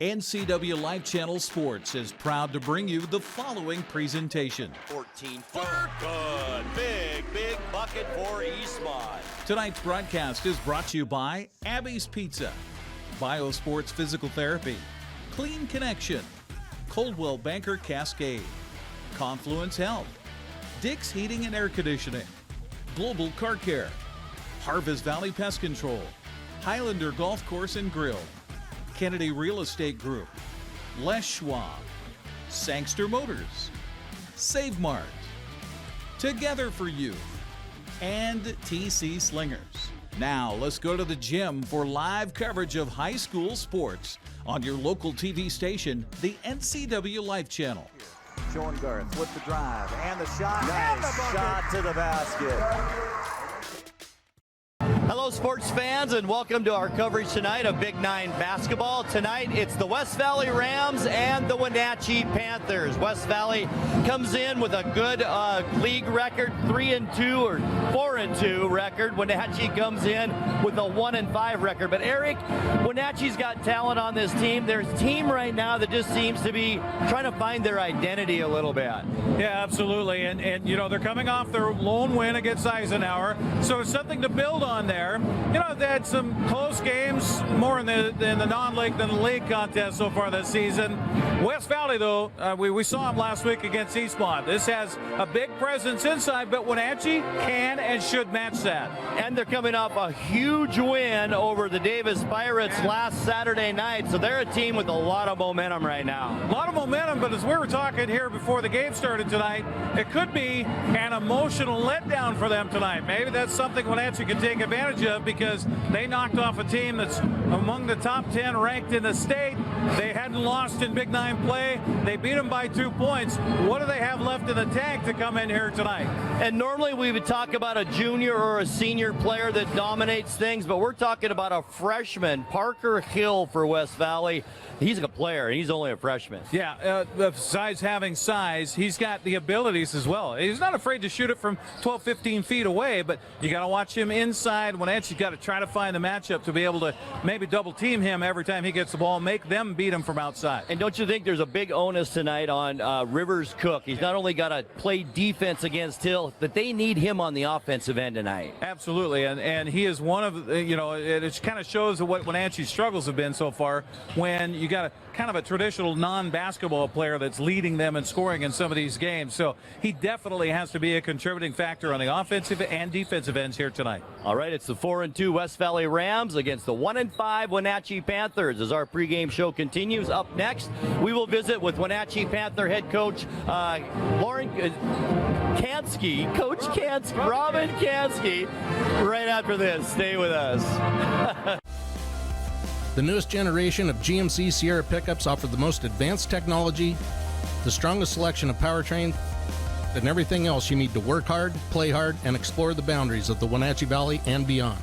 NCWLIFE Channel Sports is proud to bring you the following presentation. 14-footer, good. Big bucket for Eastmont. Tonight's broadcast is brought to you by Abby's Pizza, Biosports Physical Therapy, Clean Connection, Coldwell Banker Cascade, Confluence Health, Dick's Heating and Air Conditioning, Global Car Care, Harvest Valley Pest Control, Highlander Golf Course and Grill, Kennedy Real Estate Group, Les Schwab, Sangster Motors, Save Mart, Together for You, and TC Slingers. Now let's go to the gym for live coverage of high school sports on your local TV station, the NCWLIFE Channel. Sean Garth with the drive and the shot. Nice shot to the basket. Hello, sports fans, and welcome to our coverage tonight of Big Nine basketball. Tonight, it's the West Valley Rams and the Wenatchee Panthers. West Valley comes in with a good league record, 3-2 or 4-2 record. Wenatchee comes in with a 1-5 record. But Eric, Wenatchee's got talent on this team. There's a team right now that just seems to be trying to find their identity a little bit. Yeah, absolutely. And you know, they're coming off their lone win against Eisenhower, so it's something to build on there. You know, they had some close games, more in the non-league than the league contest so far this season. West Valley, though, we saw them last week against Eastmont. This has a big presence inside, but Wenatchee can and should match that. And they're coming off a huge win over the Davis Pirates last Saturday night, so they're a team with a lot of momentum right now. A lot of momentum, but as we were talking here before the game started tonight, it could be an emotional letdown for them tonight. Maybe that's something Wenatchee can take advantage of, because they knocked off a team that's among the top 10 ranked in the state. They hadn't lost in Big Nine play. They beat them by 2 points. What do they have left in the tank to come in here tonight? And normally we would talk about a junior or a senior player that dominates things, but we're talking about a freshman, Parker Hill for West Valley. He's a player, and he's only a freshman. Yeah, besides having size, he's got the abilities as well. He's not afraid to shoot it from 12, 15 feet away, but you got to watch him inside. Wenatchee's got to try to find the matchup to be able to maybe double team him every time he gets the ball, make them beat him from outside. And don't you think there's a big onus tonight on Rivers Cook? He's not only got to play defense against Hill, but they need him on the offensive end tonight. Absolutely, and he is one of, you know, it kind of shows what Wenatchee's struggles have been so far, when you got a kind of a traditional non-basketball player that's leading them and scoring in some of these games. So he definitely has to be a contributing factor on the offensive and defensive ends here tonight. All right, it's the 4-2 West Valley Rams against the 1-5 Wenatchee Panthers. As our pregame show continues, up next, we will visit with Wenatchee Panther head coach Lauren Kansky, Coach Kansky, Robin Kansky, right after this. Stay with us. The newest generation of GMC Sierra pickups offer the most advanced technology, the strongest selection of powertrain, and everything else you need to work hard, play hard, and explore the boundaries of the Wenatchee Valley and beyond.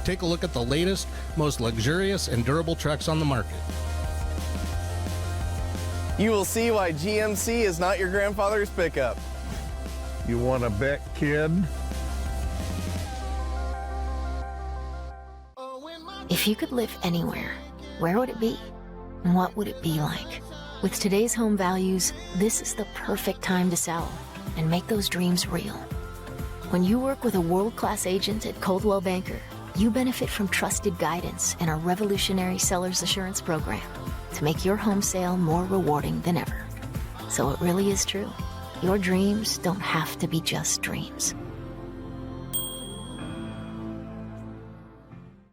Take a look at the latest, most luxurious and durable trucks on the market. You will see why GMC is not your grandfather's pickup. You want to bet, kid? If you could live anywhere, where would it be? And what would it be like? With today's home values, this is the perfect time to sell and make those dreams real. When you work with a world-class agent at Coldwell Banker, you benefit from trusted guidance and our revolutionary seller's assurance program to make your home sale more rewarding than ever. So it really is true. Your dreams don't have to be just dreams.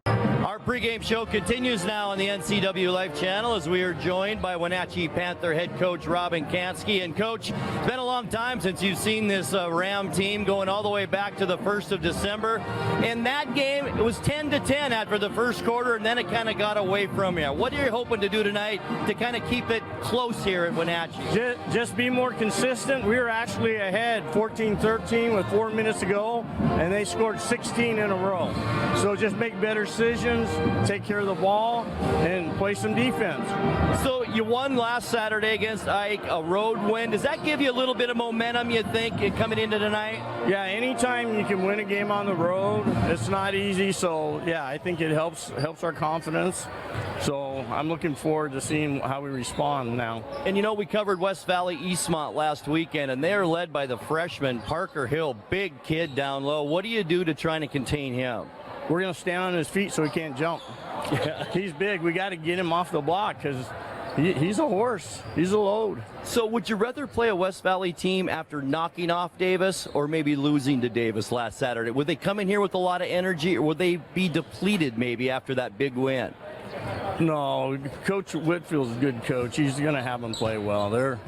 Our pregame show continues now on the NCWLIFE Channel as we are joined by Wenatchee Panther head coach Robin Kansky. And Coach, it's been a long time since you've seen this Ram team, going all the way back to the 1st of December. In that game, it was 10-10 after the first quarter, and then it kind of got away from you. What are you hoping to do tonight to kind of keep it close here at Wenatchee? Just be more consistent. We were actually ahead 14-13 with 4 minutes to go, and they scored 16 in a row. So just make better decisions, take care of the ball, and play some defense. So you won last Saturday against Ike, a road win. Does that give you a little bit of momentum, you think, coming into tonight? Yeah, anytime you can win a game on the road, it's not easy. So, yeah, I think it helps our confidence. So I'm looking forward to seeing how we respond now. And we covered West Valley Eastmont last weekend, and they are led by the freshman Parker Hill, big kid down low. What do you do to try to contain him? We're going to stand on his feet so he can't jump. Yeah. He's big. We got to get him off the block because he's a horse. He's a load. So would you rather play a West Valley team after knocking off Davis or maybe losing to Davis last Saturday? Would they come in here with a lot of energy, or would they be depleted maybe after that big win? No, Coach Whitfield's a good coach. He's going to have them play well. They're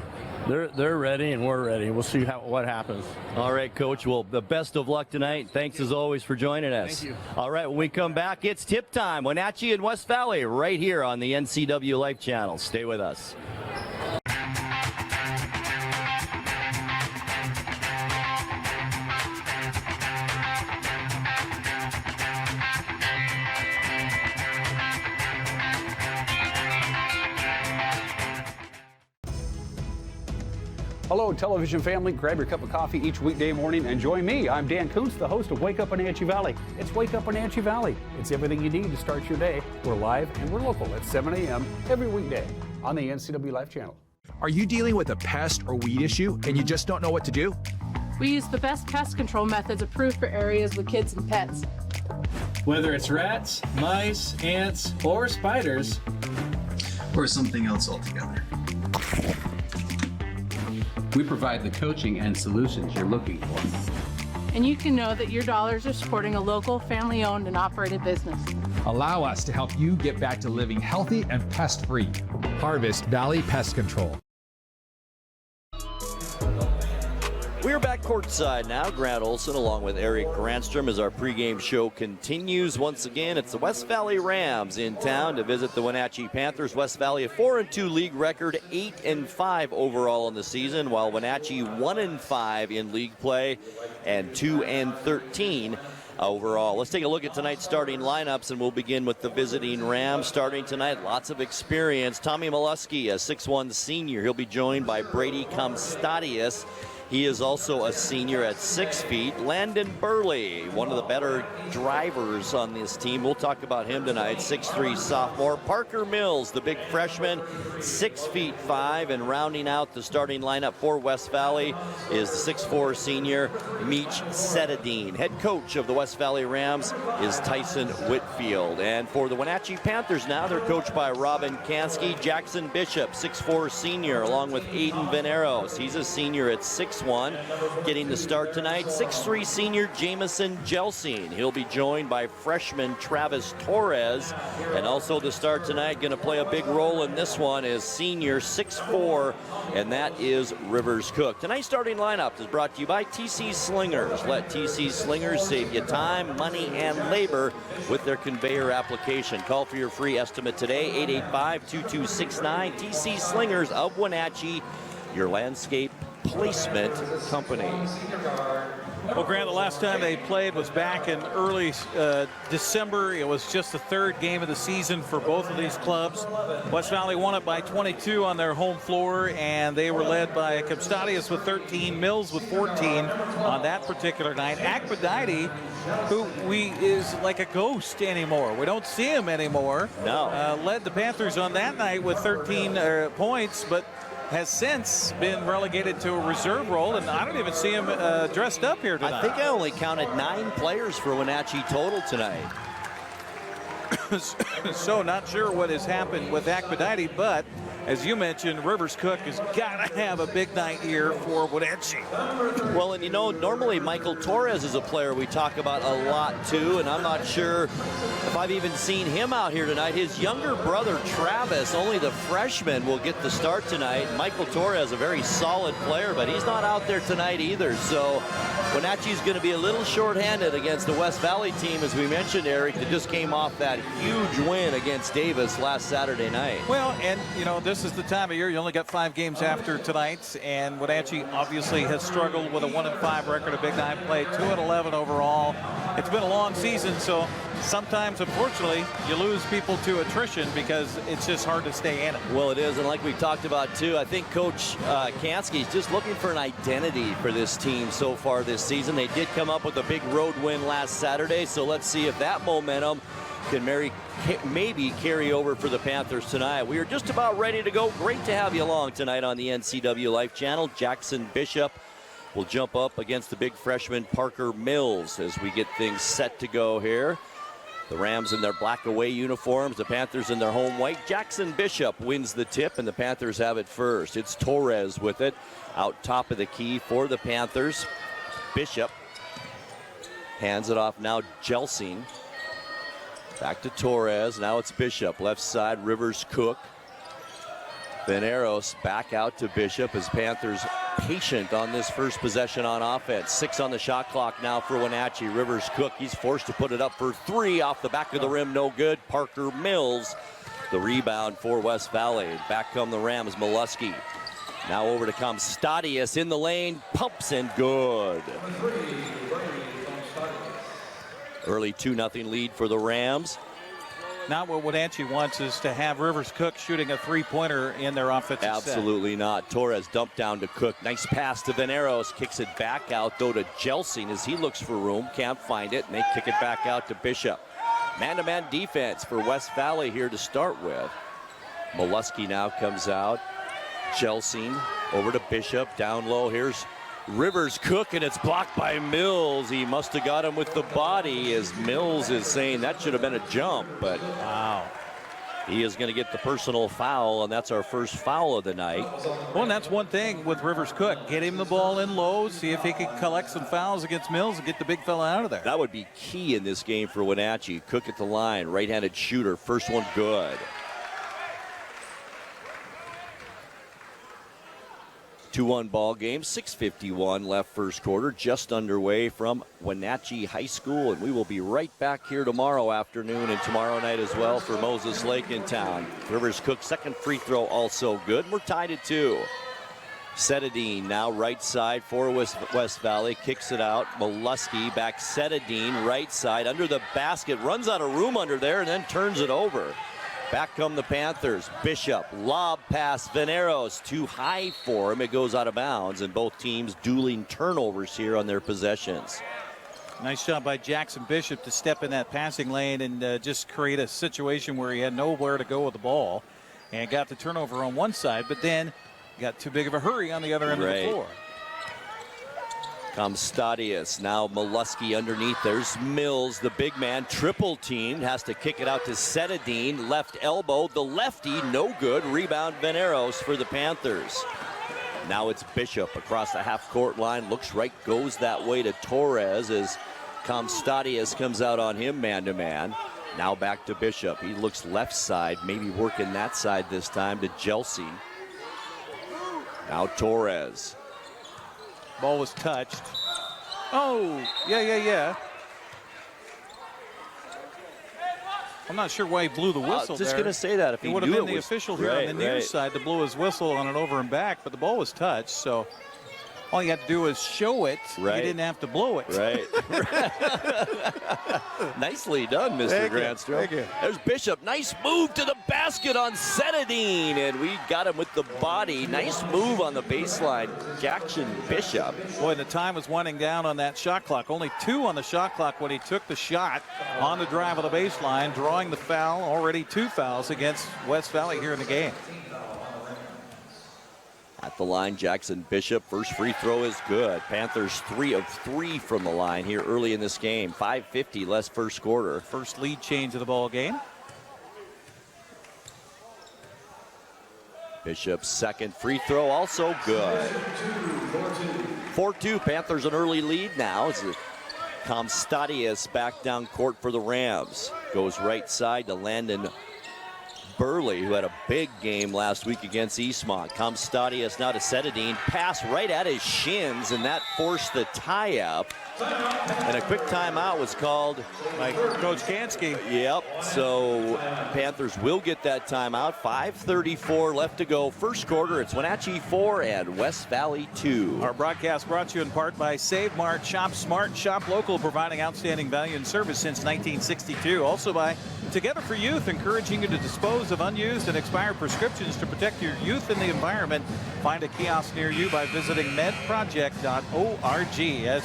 ready, and we're ready. We'll see what happens. All right, Coach. Well, the best of luck tonight. Thanks as always for joining us. Thank you. All right, when we come back, it's tip time. Wenatchee and West Valley right here on the NCWLIFE Channel. Stay with us. Hello, television family. Grab your cup of coffee each weekday morning and join me. I'm Dan Kuntz, the host of Wake Up Wenatchee Valley. It's Wake Up Wenatchee Valley. It's everything you need to start your day. We're live and we're local at 7 a.m. every weekday on the NCWLIFE Channel. Are you dealing with a pest or weed issue and you just don't know what to do? We use the best pest control methods approved for areas with kids and pets. Whether it's rats, mice, ants, or spiders, or something else altogether, we provide the coaching and solutions you're looking for. And you can know that your dollars are supporting a local, family-owned and operated business. Allow us to help you get back to living healthy and pest-free. Harvest Valley Pest Control. We're back courtside now. Grant Olson along with Eric Granstrom as our pregame show continues. Once again, it's the West Valley Rams in town to visit the Wenatchee Panthers. West Valley a 4-2 league record, 8-5 overall in the season, while Wenatchee 1-5 in league play and 2-13 overall. Let's take a look at tonight's starting lineups, and we'll begin with the visiting Rams. Starting tonight, lots of experience. Tommy Molesky, a 6'1 senior. He'll be joined by Brady Comstadius. He is also a senior at 6 feet. Landon Burley, one of the better drivers on this team. We'll talk about him tonight. 6'3 sophomore. Parker Mills, the big freshman, 6'5", and rounding out the starting lineup for West Valley is the 6'4 senior Meech Setadine. Head coach of the West Valley Rams is Tyson Whitfield. And for the Wenatchee Panthers now, they're coached by Robin Kansky. Jackson Bishop, 6'4 senior, along with Aiden Veneros. He's a senior at 6'1", getting the start tonight. 6'3 senior Jamison Gelsine. He'll be joined by freshman Travis Torres. And also to start tonight, going to play a big role in this one is senior 6'4", and that is Rivers Cook. Tonight's starting lineup is brought to you by TC Slingers. Let TC Slingers save you time, money, and labor with their conveyor application. Call for your free estimate today, 885-2269. TC Slingers of Wenatchee, your landscape placement company. Well, Grant, the last time they played was back in early December. It was just the third game of the season for both of these clubs. West Valley won it by 22 on their home floor, and they were led by Comstadius with 13, Mills with 14 on that particular night. Aphrodite, who is like a ghost anymore. We don't see him anymore. No. Led the Panthers on that night with 13 points, but has since been relegated to a reserve role, and I don't even see him dressed up here tonight. I think I only counted 9 players for Wenatchee total tonight. So not sure what has happened with Aphrodite, but as you mentioned, Rivers Cook has got to have a big night here for Wenatchee. Well, and normally Michael Torres is a player we talk about a lot too, and I'm not sure if I've even seen him out here tonight. His younger brother Travis, only the freshman, will get the start tonight. Michael Torres, a very solid player, but he's not out there tonight either. So Wenatchee's going to be a little shorthanded against the West Valley team, as we mentioned, Eric, that just came off that huge win against Davis last Saturday night. Well, and this is the time of year. You only got 5 games after tonight's, and Wenatchee obviously has struggled with a 1-5 record of Big 9 play, 2-11 overall. It's been a long season, so sometimes, unfortunately, you lose people to attrition because it's just hard to stay in it. Well, it is, and like we've talked about too, I think Coach Kansky is just looking for an identity for this team so far this season. They did come up with a big road win last Saturday, so let's see if that momentum can maybe carry over for the Panthers tonight. We are just about ready to go. Great to have you along tonight on the NCWLIFE Channel. Jackson Bishop will jump up against the big freshman Parker Mills as we get things set to go here. The Rams in their black away uniforms, the Panthers in their home white. Jackson Bishop wins the tip, and the Panthers have it first. It's Torres with it, out top of the key for the Panthers. Bishop hands it off now, Jelsing. Back to Torres, now it's Bishop. Left side, Rivers Cook. Veneros back out to Bishop as Panthers patient on this first possession on offense. 6 on the shot clock now for Wenatchee. Rivers Cook, he's forced to put it up for 3 off the back of the rim, no good. Parker Mills, the rebound for West Valley. Back come the Rams, Molesky. Now over to Comstadius in the lane, pumps and good. Early 2-0 lead for the Rams. Now what Wenatchee wants is to have Rivers Cook shooting a three-pointer in their offensive Absolutely not. Torres dumped down to Cook. Nice pass to Veneros. Kicks it back out, though, to Jelsing as he looks for room. Can't find it, and they kick it back out to Bishop. Man-to-man defense for West Valley here to start with. Molesky now comes out. Jelsing over to Bishop. Down low, here's Rivers Cook, and it's blocked by Mills. He must have got him with the body, as Mills is saying that should have been a jump, but wow. He is going to get the personal foul, and that's our first foul of the night. Well, and that's one thing with Rivers Cook. Get him the ball in low, see if he can collect some fouls against Mills and get the big fella out of there. That would be key in this game for Wenatchee. Cook at the line, right-handed shooter, first one good. 2-1 ball game, 6:51 left first quarter, just underway from Wenatchee High School, and we will be right back here tomorrow afternoon and tomorrow night as well for Moses Lake in town. Rivers Cook, second free throw also good. We're tied at 2. Setadine now right side for West Valley, kicks it out. Molesky back, Setadine right side under the basket, runs out of room under there and then turns it over. Back come the Panthers. Bishop, lob pass, Veneros, too high for him. It goes out of bounds, and both teams dueling turnovers here on their possessions. Nice job by Jackson Bishop to step in that passing lane and just create a situation where he had nowhere to go with the ball and got the turnover on one side, but then got too big of a hurry on the other end of the floor. Comstadius, now Molesky underneath. There's Mills, the big man, triple teamed, has to kick it out to Setadine. Left elbow, the lefty, no good. Rebound Veneros for the Panthers. Now it's Bishop across the half-court line. Looks right, goes that way to Torres as Comstadius comes out on him man-to-man. Now back to Bishop. He looks left side, maybe working that side this time to Jelsing. Now Torres. Ball was touched. Oh, yeah. I'm not sure why he blew the whistle just going to say that if he would have been the official here on the near side to blow his whistle on an over and back, but the ball was touched, so all you had to do was show it. Right. You didn't have to blow it. Right. Nicely done, Mr. Granstrom. Thank you. There's Bishop. Nice move to the basket on Setadine, and we got him with the body. Nice move on the baseline. Jackson Bishop. Boy, the time was winding down on that shot clock. Only 2 on the shot clock when he took the shot on the drive of the baseline, drawing the foul. Already 2 fouls against West Valley here in the game. At the line, Jackson Bishop. First free throw is good. Panthers 3 of 3 from the line here early in this game. 5:50 less first quarter. First lead change of the ball game. Bishop's second free throw also good. 4-2. Panthers an early lead now. As Comstadius back down court for the Rams. Goes right side to Landon Burley, who had a big game last week against Eastmont. Comstadius now to Setadine. Pass right at his shins, and that forced the tie-up. And a quick timeout was called by Coach Kansky. Yep, so Panthers will get that timeout. 5:34 left to go. First quarter, it's Wenatchee 4 and West Valley 2. Our broadcast brought to you in part by Save Mart. Shop smart, shop local, providing outstanding value and service since 1962. Also by Together for Youth, encouraging you to dispose of unused and expired prescriptions to protect your youth and the environment. Find a kiosk near you by visiting medproject.org. As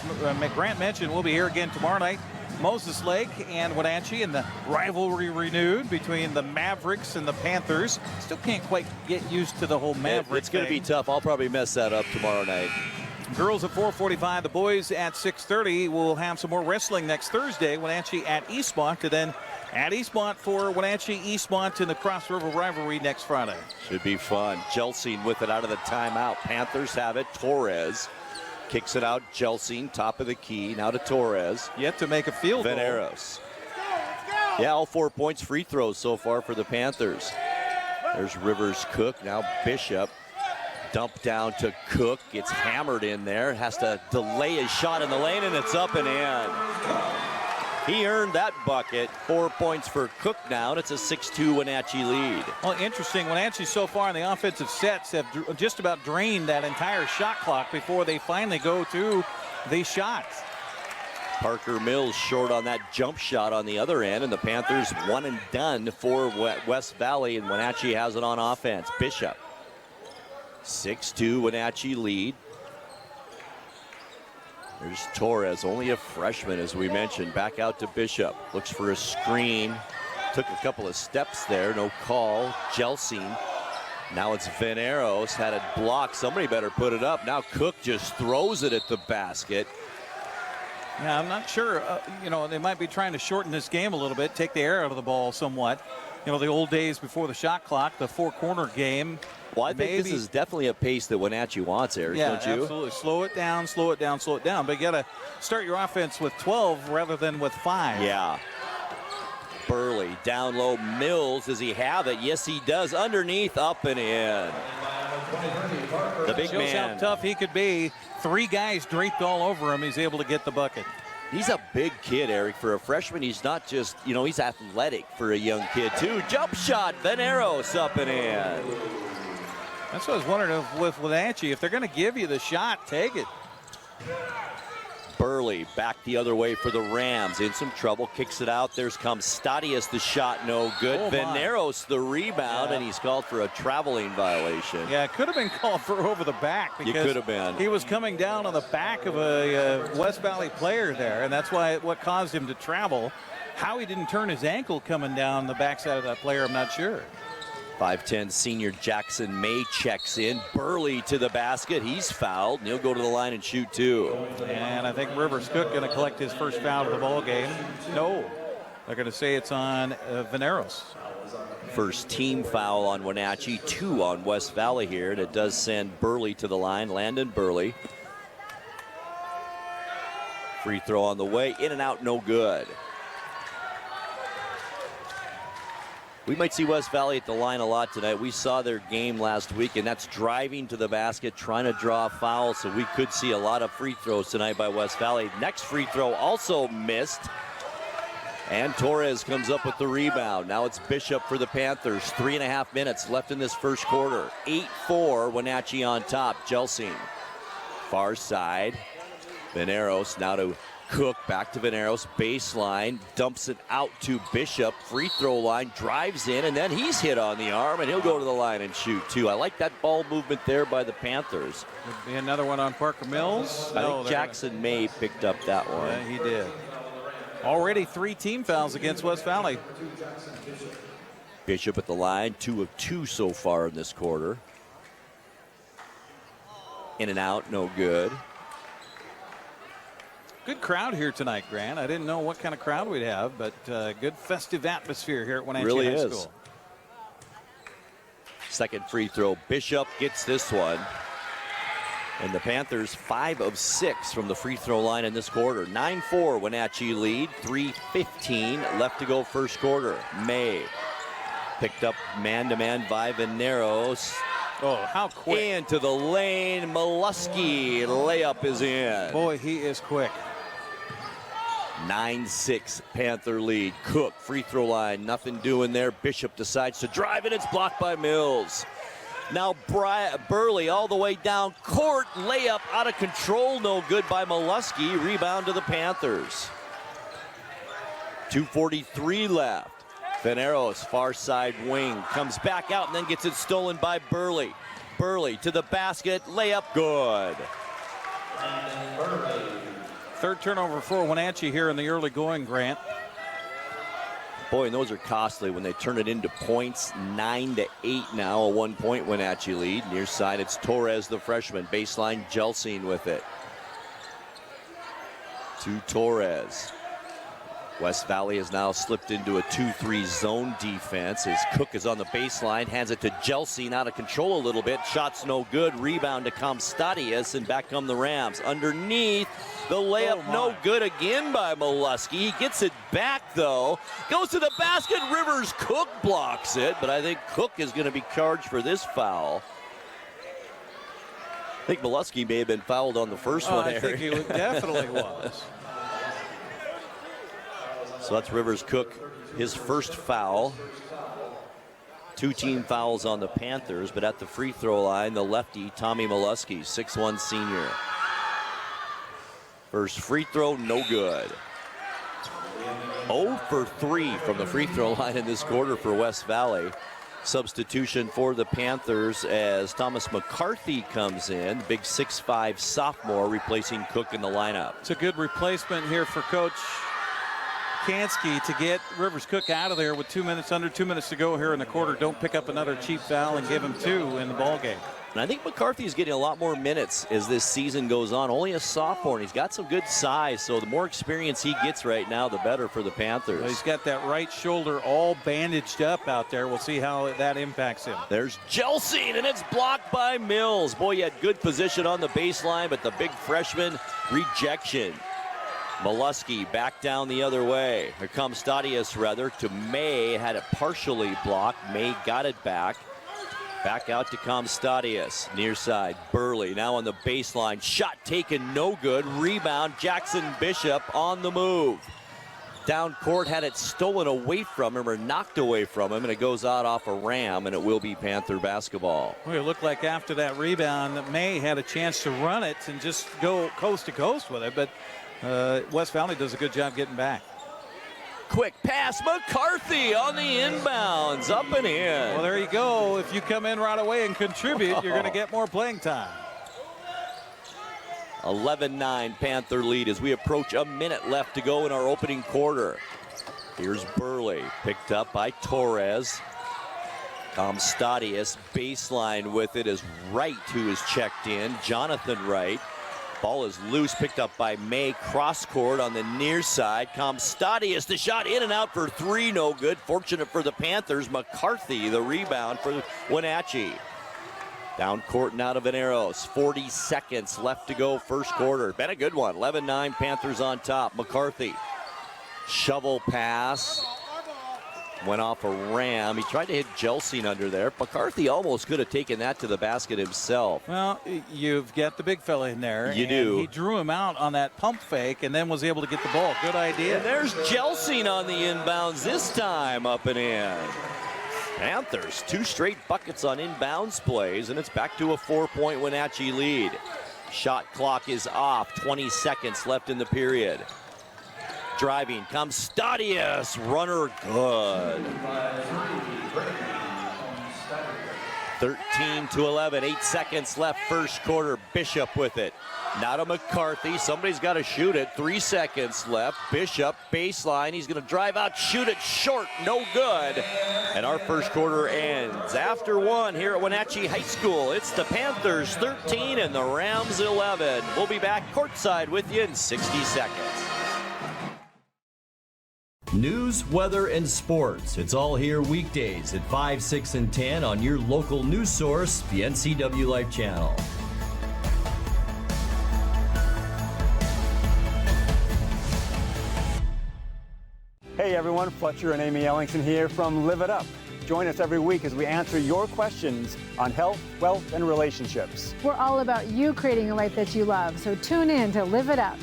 Grant mentioned, we'll be here again tomorrow night Moses Lake and Wenatchee, and the rivalry renewed between the Mavericks and the Panthers. Still can't quite get used to the whole Mavericks. It's going to be tough. I'll probably mess that up tomorrow night. Girls at 4:45, the boys at 6:30. We'll have some more wrestling next Thursday. Wenatchee at Eastmont, and then at Eastmont for Wenatchee, Eastmont in the Cross River rivalry next Friday. Should be fun. Jelsing with it out of the timeout. Panthers have it. Torres kicks it out. Jelsing, top of the key. Now to Torres. Yet to make a field goal. Veneros. Yeah, all 4 points free throws so far for the Panthers. There's Rivers Cook. Now Bishop. Dump down to Cook. Gets hammered in there. Has to delay his shot in the lane, and it's up and in. He earned that bucket. 4 points for Cook now, and it's a 6-2 Wenatchee lead. Well, interesting. Wenatchee so far in the offensive sets have just about drained that entire shot clock before they finally go to the shots. Parker Mills short on that jump shot on the other end, and the Panthers one and done for West Valley, and Wenatchee has it on offense. Bishop. 6-2 Wenatchee lead. There's Torres, only a freshman, as we mentioned. Back out to Bishop. Looks for a screen. Took a couple of steps there. No call. Jelsing. Now it's Veneros. Had it blocked. Somebody better put it up. Now Cook just throws it at the basket. Yeah, I'm not sure. They might be trying to shorten this game a little bit, take the air out of the ball somewhat. The old days before the shot clock, the four-corner game. Well, I think this is definitely a pace that Wenatchee wants, Eric, don't you? Absolutely. Slow it down, slow it down, slow it down. But you got to start your offense with 12 rather than with 5. Yeah. Burley down low. Mills, does he have it? Yes, he does. Underneath, up and in. The big Shows man. how tough he could be. 3 guys draped all over him. He's able to get the bucket. He's a big kid, Eric. For a freshman, he's not just, he's athletic for a young kid, too. Jump shot. Veneros up and in. That's what I was wondering with Wenatchee. If they're going to give you the shot, take it. Burley back the other way for the Rams. In some trouble, kicks it out. There's comes Stadius, the shot no good. Oh, Veneros the rebound, and he's called for a traveling violation. Yeah, it could have been called for over the back because it could have been. He was coming down on the back of a West Valley player there, and that's what caused him to travel. How he didn't turn his ankle coming down the backside of that player, I'm not sure. 5'10" senior Jackson May checks in. Burley to the basket. He's fouled, and he'll go to the line and shoot 2. And I think Rivers Cook going to collect his first foul of the ball game. No, they're going to say it's on Veneros. First team foul on Wenatchee, 2 on West Valley here, and it does send Burley to the line. Landon Burley. Free throw on the way. In and out, no good. We might see West Valley at the line a lot tonight. We saw their game last week, and that's driving to the basket, trying to draw a foul, so we could see a lot of free throws tonight by West Valley. Next free throw also missed, and Torres comes up with the rebound. Now it's Bishop for the Panthers. 3.5 minutes left in this first quarter. 8-4, Wenatchee on top. Jelsing, far side. Veneros now to Cook, back to Veneros, baseline, dumps it out to Bishop, free throw line, drives in, and then he's hit on the arm, and he'll go to the line and shoot 2. I like that ball movement there by the Panthers. Could be another one on Parker Mills. I think Jackson May picked up that one. Yeah, he did. Already 3 team fouls against West Valley. Bishop at the line, 2 of 2 so far in this quarter. In and out, no good. Good crowd here tonight, Grant. I didn't know what kind of crowd we'd have, but good festive atmosphere here at Wenatchee really High is. School. Second free throw. Bishop gets this one. And the Panthers 5 of 6 from the free throw line in this quarter. 9-4 Wenatchee lead. 3:15 left to go first quarter. May picked up man-to-man by Veneros. Oh, how quick. Into the lane. Molesky layup is in. Boy, he is quick. 9-6 Panther lead. Cook, free throw line, nothing doing there. Bishop decides to drive it. It's blocked by Mills. Now Burley all the way down court. Layup out of control. No good by Molesky. Rebound to the Panthers. 2:43 left. Veneros, far side wing, comes back out and then gets it stolen by Burley. Burley to the basket. Layup good. Third turnover for Wenatchee here in the early going, Grant. Boy, and those are costly when they turn it into points. 9-8 now, a 1-point Wenatchee lead. Near side, it's Torres, the freshman. Baseline, Jelsing with it. To Torres. West Valley has now slipped into a 2-3 zone defense as Cook is on the baseline, hands it to Jelsing, out of control a little bit. Shot's no good. Rebound to Comstadius, and back come the Rams. Underneath, the layup no good again by Molesky. He gets it back, though. Goes to the basket. Rivers Cook blocks it, but I think Cook is going to be charged for this foul. I think Molesky may have been fouled on the first one. I think he definitely was. So that's Rivers Cook, his first foul. 2 team fouls on the Panthers, but at the free throw line, the lefty, Tommy Molesky, 6'1" senior. First free throw, no good. 0 for 3 from the free throw line in this quarter for West Valley. Substitution for the Panthers as Thomas McCarthy comes in, the big 6'5" sophomore, replacing Cook in the lineup. It's a good replacement here for Coach Kansky to get Rivers Cook out of there with under 2 minutes to go here in the quarter. Don't pick up another cheap foul and give him 2 in the ball game. And I think McCarthy's getting a lot more minutes as this season goes on. Only a sophomore, and he's got some good size, so the more experience he gets right now, the better for the Panthers. Well, he's got that right shoulder all bandaged up out there. We'll see how that impacts him. There's Jelsing, and it's blocked by Mills. Boy, he had good position on the baseline, but the big freshman, rejection. Molesky back down the other way. Here comes Stadius, rather, to May. Had it partially blocked. May got it back. Back out to Comstadius. Near side, Burley now on the baseline. Shot taken, no good. Rebound, Jackson Bishop on the move. Down court, had it stolen away from him or knocked away from him, and it goes out off a ram, and it will be Panther basketball. Well, it looked like after that rebound that May had a chance to run it and just go coast to coast with it, but West Valley does a good job getting back. Quick pass, McCarthy on the inbounds, up and in. Well, there you go. If you come in right away and contribute, you're going to get more playing time. 11-9 Panther lead as we approach a minute left to go in our opening quarter. Here's Burley, picked up by Torres. Comstadius baseline with it as Wright, who is checked in. Jonathan Wright. Ball is loose, picked up by May, cross court on the near side. Comstadius, the shot in and out for 3, no good. Fortunate for the Panthers. McCarthy, the rebound for Wenatchee. Down court and out of Veneros. 40 seconds left to go, first quarter. Been a good one. 11-9 Panthers on top. McCarthy, shovel pass. Went off a ram. He tried to hit Jelsing under there. McCarthy almost could have taken that to the basket himself. Well, you've got the big fella in there. You do. He drew him out on that pump fake and then was able to get the ball. Good idea. And there's Jelsing on the inbounds this time, up and in. Panthers, 2 straight buckets on inbounds plays, and it's back to a 4-point Wenatchee lead. Shot clock is off. 20 seconds left in the period. Driving comes Stadius, runner good. 13-11, 8 seconds left, first quarter. Bishop with it. Now to McCarthy, somebody's got to shoot it. 3 seconds left. Bishop, baseline, he's going to drive out, shoot it short, no good. And our first quarter ends. After 1 here at Wenatchee High School, it's the Panthers 13 and the Rams 11. We'll be back courtside with you in 60 seconds. News, weather, and sports. It's all here weekdays at 5, 6, and 10 on your local news source, the NCWLIFE Channel. Hey everyone, Fletcher and Amy Ellingson here from Live It Up. Join us every week as we answer your questions on health, wealth, and relationships. We're all about you creating a life that you love, so tune in to Live It Up.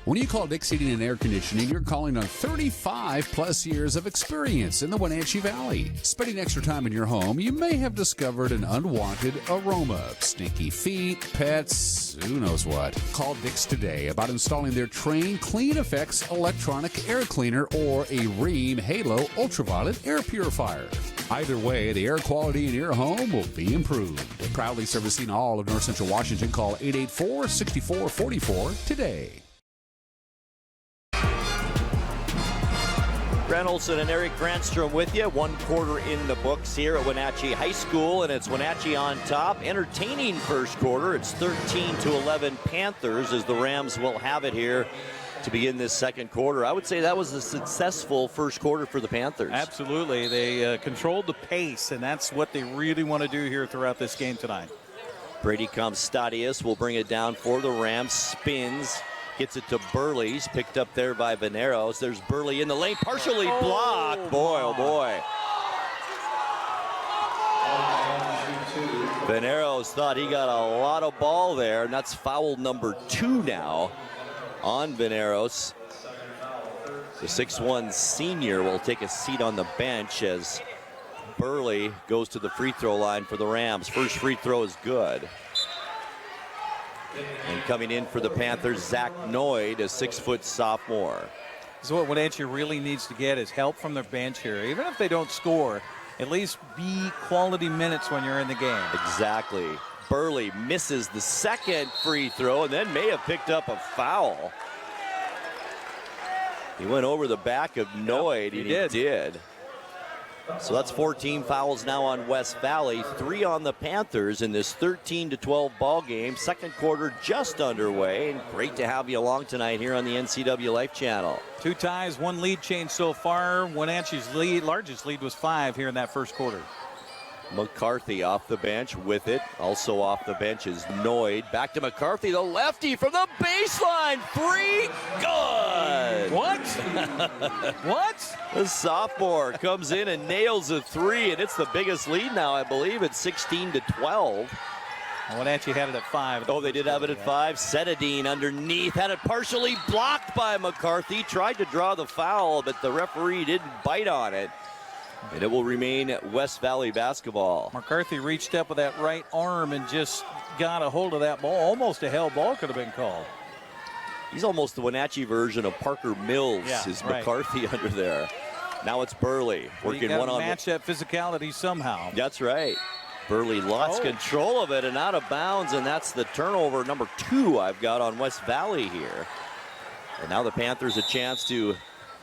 When you call Dick's Heating and Air Conditioning, you're calling on 35 plus years of experience in the Wenatchee Valley. Spending extra time in your home, you may have discovered an unwanted aroma. Stinky feet, pets, who knows what. Call Dick's today about installing their Train Clean Effects electronic air cleaner or a Rheem Halo ultraviolet air purifier. Either way, the air quality in your home will be improved. Proudly servicing all of North Central Washington. Call 884-6444 today. Grant Olson and Eric Granstrom with you. 1 quarter in the books here at Wenatchee High School, and it's Wenatchee on top. Entertaining first quarter. It's 13-11 Panthers as the Rams will have it here to begin this second quarter. I would say that was a successful first quarter for the Panthers. Absolutely. They controlled the pace, and that's what they really want to do here throughout this game tonight. Brady Comstadius will bring it down for the Rams. Spins. Gets it to Burley's, picked up there by Veneros. There's Burley in the lane, partially blocked. Boy, oh boy. Veneros thought he got a lot of ball there, and that's foul number 2 now on Veneros. The 6'1" senior will take a seat on the bench as Burley goes to the free throw line for the Rams. First free throw is good. And coming in for the Panthers, Zach Noyd, a 6-foot sophomore. So what Wenatchee really needs to get is help from their bench here. Even if they don't score, at least be quality minutes when you're in the game. Exactly. Burley misses the second free throw and then may have picked up a foul. He went over the back of Noyd, and he did. So that's 14 fouls now on West Valley, 3 on the Panthers in this 13-12 ball game. Second quarter just underway, and great to have you along tonight here on the NCWLIFE Channel. 2 ties, 1 lead change so far. Wenatchee's largest lead was 5 here in that first quarter. McCarthy off the bench with it. Also off the bench is Noyd. Back to McCarthy, the lefty from the baseline. 3, good. What? What? The sophomore comes in and nails a 3, and it's the biggest lead now, I believe. It's 16-12. Wenatchee had it at 5. Oh, they did have it at 5. Setadine underneath, had it partially blocked by McCarthy. Tried to draw the foul, but the referee didn't bite on it. And it will remain West Valley basketball. McCarthy reached up with that right arm and just got a hold of that ball. Almost a hell ball could have been called. He's almost the Wenatchee version of Parker Mills, is McCarthy under there. Now it's Burley working one on. Match that physicality somehow. That's right. Burley lost control of it and out of bounds, and that's the turnover number 2 I've got on West Valley here. And now the Panthers a chance to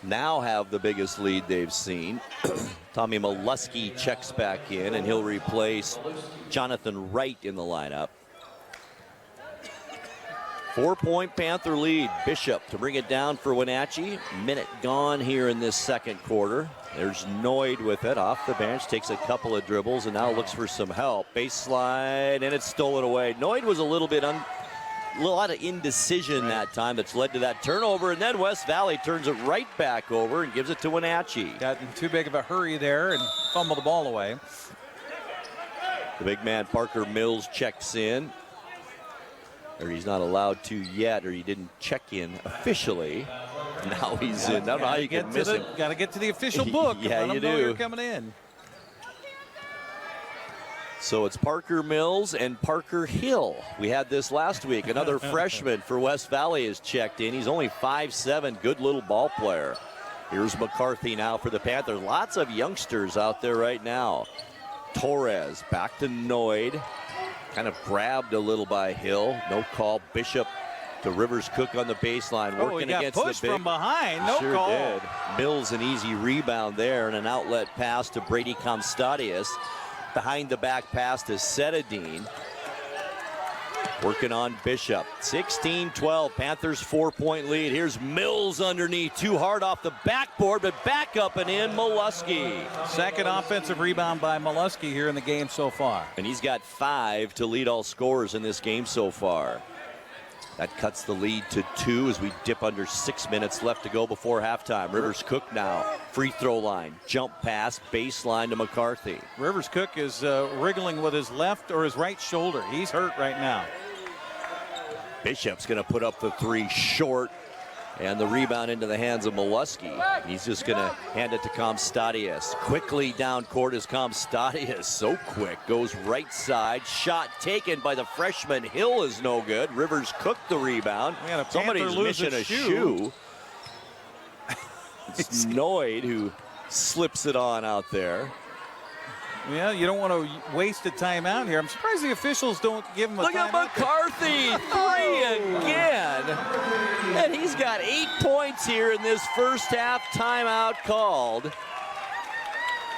now have the biggest lead they've seen. Tommy Molesky checks back in, and he'll replace Jonathan Wright in the lineup. 4-point Panther lead. Bishop to bring it down for Wenatchee. Minute gone here in this second quarter. There's Noyd with it off the bench, takes a couple of dribbles, and now looks for some help. Baseline, and it's stolen away. Noyd was a little bit a lot of indecision that time that's led to that turnover, and then West Valley turns it right back over and gives it to Wenatchee. Got in too big of a hurry there and fumbled the ball away. The big man Parker Mills checks in. Or he's not allowed to yet, or he didn't check in officially. Now he's in. I don't know how you can miss him. Got to get to the official book. Yeah, you do. You're coming in. So it's Parker Mills and Parker Hill. We had this last week. Another freshman for West Valley is checked in. He's only 5'7", good little ball player. Here's McCarthy now for the Panthers. Lots of youngsters out there right now. Torres back to Noyd. Kind of grabbed a little by Hill. No call. Bishop to Rivers Cook on the baseline. Working got against pushed the big. from behind. No sure call. Did. Mills an easy rebound there and an outlet pass to Brady Comstadius. Behind the back pass to Setadine. Working on Bishop. 16-12. Panthers 4-point lead. Here's Mills underneath. Too hard off the backboard, but back up and in Molesky. Second offensive rebound by Molesky here in the game so far. And he's got 5 to lead all scorers in this game so far. That cuts the lead to 2 as we dip under 6 minutes left to go before halftime. Rivers Cook now, free throw line, jump pass, baseline to McCarthy. Rivers Cook is wriggling with his left or his right shoulder. He's hurt right now. Bishop's going to put up the 3 short, and the rebound into the hands of Molesky. He's just going to hand it to Comstadius. Quickly down court is Comstadius. So quick. Goes right side. Shot taken by the freshman. Hill is no good. Rivers Cook the rebound. Somebody's missing a shoe. It's Noyd who slips it on out there. Yeah, you don't want to waste a timeout here. I'm surprised the officials don't give him a timeout. Look at McCarthy, 3 again. And he's got 8 points here in this first half. Timeout called.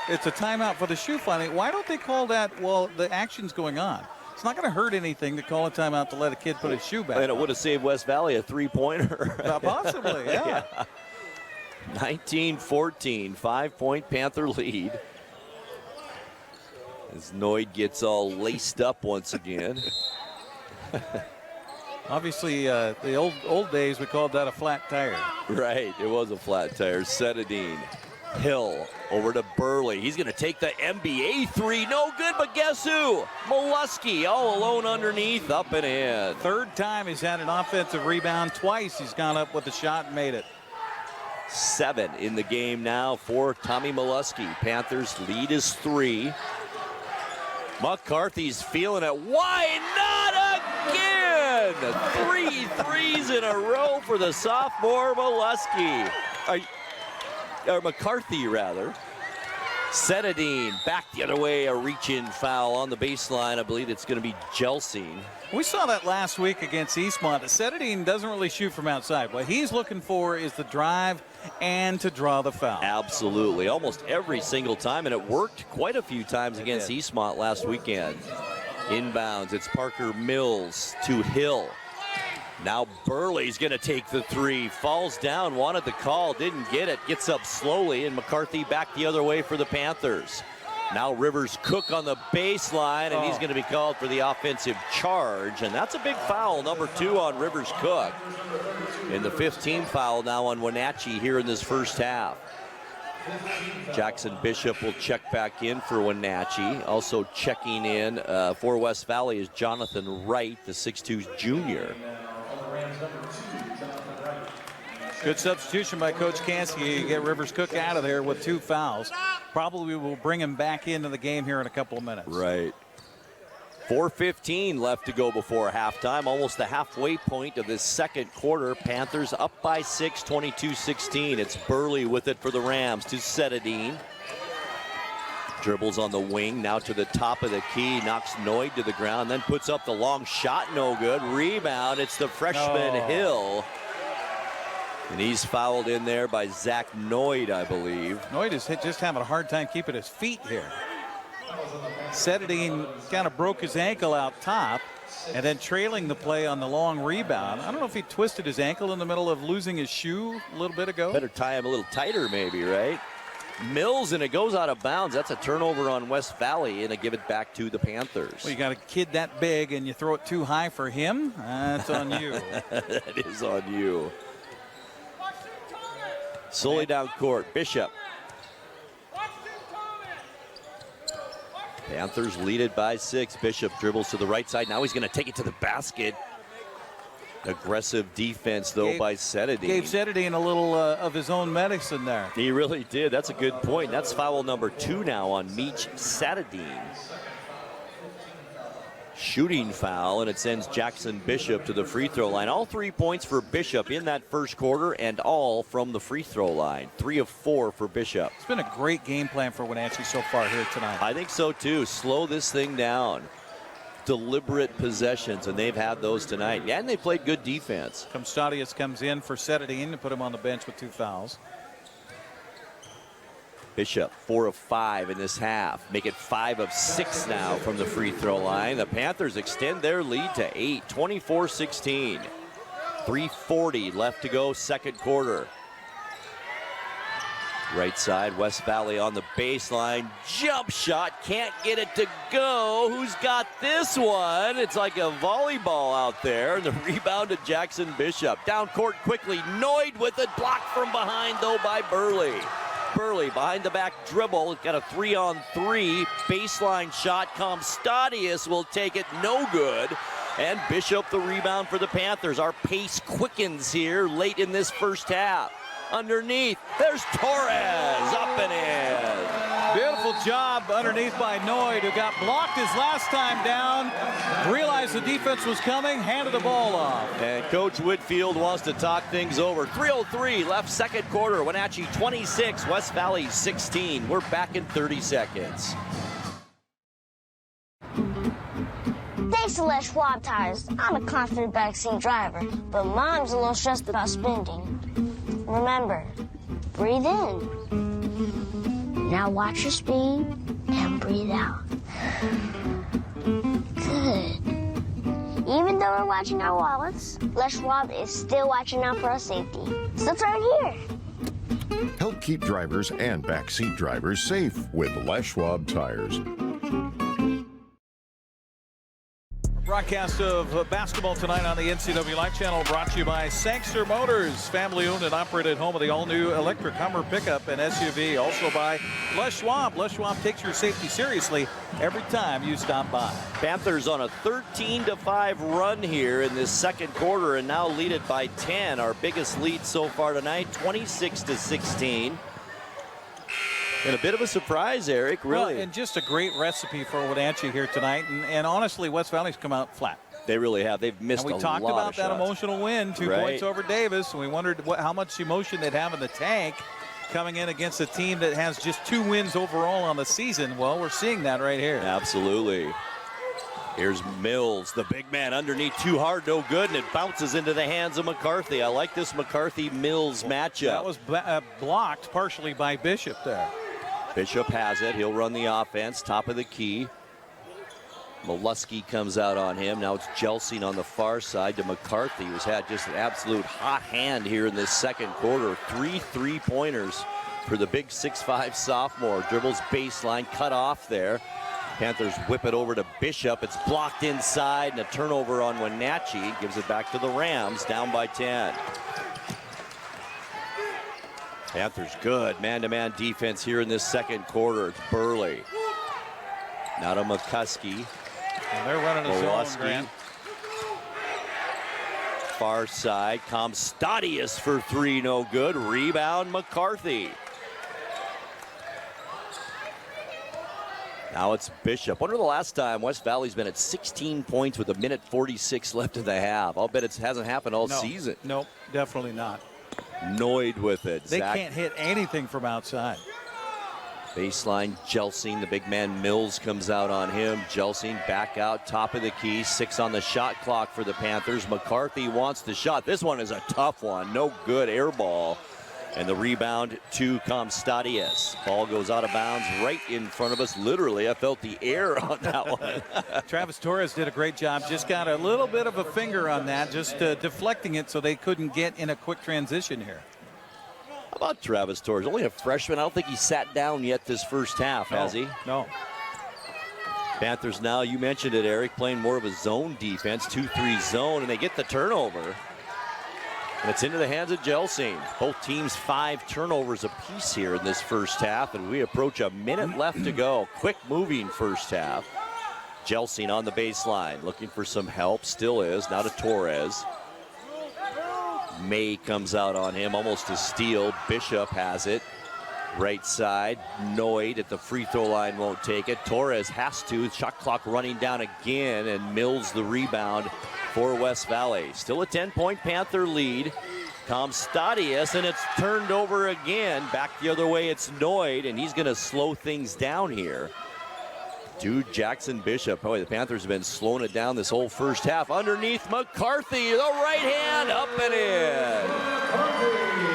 It's a timeout for the shoe filing. Why don't they call that while the action's going on? It's not going to hurt anything to call a timeout to let a kid put his shoe back. And it would have saved West Valley a 3-pointer. Possibly, yeah. 19-14, 5-point Panther lead. As Noyd gets all laced up once again. Obviously, the old days, we called that a flat tire. Right, it was a flat tire. Setadine, Hill, over to Burley. He's going to take the NBA 3. No good, but guess who? Molesky all alone underneath, up and in. Third time he's had an offensive rebound. Twice he's gone up with a shot and made it. 7 in the game now for Tommy Molesky. Panthers lead is 3. McCarthy's feeling it. Why not again? 3 threes in a row for the sophomore Molesky. Or McCarthy, rather. Setadine back the other way, a reach-in foul on the baseline. I believe it's going to be Gelsing. We saw that last week against Eastmont. Setadine doesn't really shoot from outside. What he's looking for is the drive and to draw the foul. Absolutely, almost every single time, and it worked quite a few times against Eastmont last weekend. Inbounds, it's Parker Mills to Hill. Now Burley's going to take the 3. Falls down, wanted the call, didn't get it. Gets up slowly, and McCarthy back the other way for the Panthers. Now Rivers Cook on the baseline, and he's going to be called for the offensive charge. And that's a big foul, number 2 on Rivers Cook. And the 15th foul now on Wenatchee here in this first half. Jackson Bishop will check back in for Wenatchee. Also checking in for West Valley is Jonathan Wright, the 6'2 junior. Good substitution by Coach Kansky. You get Rivers Cook out of there with 2 fouls. Probably will bring him back into the game here in a couple of minutes. Right. 4:15 left to go before halftime. Almost the halfway point of this second quarter. Panthers up by 6, 22-16. It's Burley with it for the Rams to Setadine. Dribbles on the wing, now to the top of the key, knocks Noyd to the ground, then puts up the long shot, no good. Rebound, it's the freshman Hill. And he's fouled in there by Zach Noyd, I believe. Noyd is just having a hard time keeping his feet here. Setadine kind of broke his ankle out top and then trailing the play on the long rebound. I don't know if he twisted his ankle in the middle of losing his shoe a little bit ago. Better tie him a little tighter maybe, right? Mills, and it goes out of bounds. That's a turnover on West Valley, and a give it back to the Panthers. Well, you got a kid that big and you throw it too high for him, that's on you. That is on you. Solely down court, Bishop. Panthers lead it by 6. Bishop dribbles to the right side. Now he's going to take it to the basket. Aggressive defense, though, by Setadine. Gave Setadine a little of his own medicine there. He really did. That's a good point. That's foul number 2 now on Meech Setadine. Shooting foul, and it sends Jackson Bishop to the free throw line. All 3 points for Bishop in that first quarter, and all from the free throw line. 3 of 4 for Bishop. It's been a great game plan for Wenatchee so far here tonight. I think so, too. Slow this thing down. Deliberate possessions, and they've had those tonight. Yeah, and they played good defense. Comstadius comes in for Setadine to put him on the bench with 2 fouls. Bishop, 4 of 5 in this half. Make it 5 of 6 now from the free throw line. The Panthers extend their lead to 8, 24-16. 3:40 left to go, second quarter. Right side, West Valley on the baseline. Jump shot, can't get it to go. Who's got this one? It's like a volleyball out there. And the rebound to Jackson Bishop. Down court quickly, Noyd with it. Blocked from behind, though, by Burley. Burley behind the back dribble. Got a 3-on-3 baseline shot. Comstadius will take it, no good. And Bishop the rebound for the Panthers. Our pace quickens here late in this first half. Underneath, there's Torres, up and in. Beautiful job underneath by Noyd, who got blocked his last time down. Realized the defense was coming, handed the ball off. And Coach Whitfield wants to talk things over. 3:03 left second quarter. Wenatchee 26, West Valley 16. We're back in 30 seconds. Thanks to Les Schwab tires, I'm a confident backseat driver, but Mom's a little stressed about spending. Remember, breathe in. Now watch your speed and breathe out. Good. Even though we're watching our wallets, Les Schwab is still watching out for our safety. So turn here. Help keep drivers and backseat drivers safe with Les Schwab tires. Broadcast of basketball tonight on the NCWLIFE Channel brought to you by Sangster Motors, family-owned and operated home of the all-new electric Hummer pickup and SUV. Also by Les Schwab. Les Schwab takes your safety seriously every time you stop by. Panthers on a 13-5 run here in this second quarter and now lead it by 10. Our biggest lead so far tonight, 26-16. And a bit of a surprise, Eric, really. Well, and just a great recipe for Wenatchee here tonight. And honestly, West Valley's come out flat. They really have. They've missed a lot of shots. And we talked about that emotional win, 2 points over Davis, and we wondered how much emotion they'd have in the tank coming in against a team that has just 2 wins overall on the season. Well, we're seeing that right here. Absolutely. Here's Mills, the big man underneath, too hard, no good, and it bounces into the hands of McCarthy. I like this McCarthy-Mills matchup. That was blocked partially by Bishop there. Bishop has it. He'll run the offense, top of the key. Molesky comes out on him. Now it's Jelsing on the far side to McCarthy, who's had just an absolute hot hand here in this second quarter. 3 3-pointers for the big 6'5 sophomore. Dribbles baseline, cut off there. Panthers whip it over to Bishop. It's blocked inside, and a turnover on Wenatchee. Gives it back to the Rams, down by 10. Panthers good man-to-man defense here in this second quarter. It's Burley. Now to McCuskey. And they're running a zone, Grant. Far side, Comstadius for 3, no good. Rebound, McCarthy. Now it's Bishop. Wonder the last time West Valley's been at 16 points with 1:46 left in the half. I'll bet it hasn't happened all season. Nope, definitely not. Noid with it. They can't hit anything from outside. Baseline, Jelsing, the big man Mills comes out on him. Jelsing back out, top of the key. 6 on the shot clock for the Panthers. McCarthy wants the shot. This one is a tough one. No good, air ball. And the rebound to Comstadius. Ball goes out of bounds right in front of us. Literally, I felt the air on that one. Travis Torres did a great job. Just got a little bit of a finger on that, just deflecting it so they couldn't get in a quick transition here. How about Travis Torres? Only a freshman. I don't think he sat down yet this first half, has he? No. Panthers now, you mentioned it, Eric, playing more of a zone defense, 2-3 zone, and they get the turnover. And it's into the hands of Jelsing. Both teams 5 turnovers apiece here in this first half, and we approach a minute left to go. Quick moving first half. Jelsing on the baseline, looking for some help, still is. Now to Torres. May comes out on him, almost a steal. Bishop has it. Right side, Noid at the free throw line won't take it. Torres has to. Shot clock running down again, and Mills the rebound for West Valley. Still a 10-point Panther lead. Comstadius, and it's turned over again. Back the other way, it's Noid, and he's going to slow things down here. To Jackson Bishop. Boy, the Panthers have been slowing it down this whole first half. Underneath McCarthy, the right hand up and in.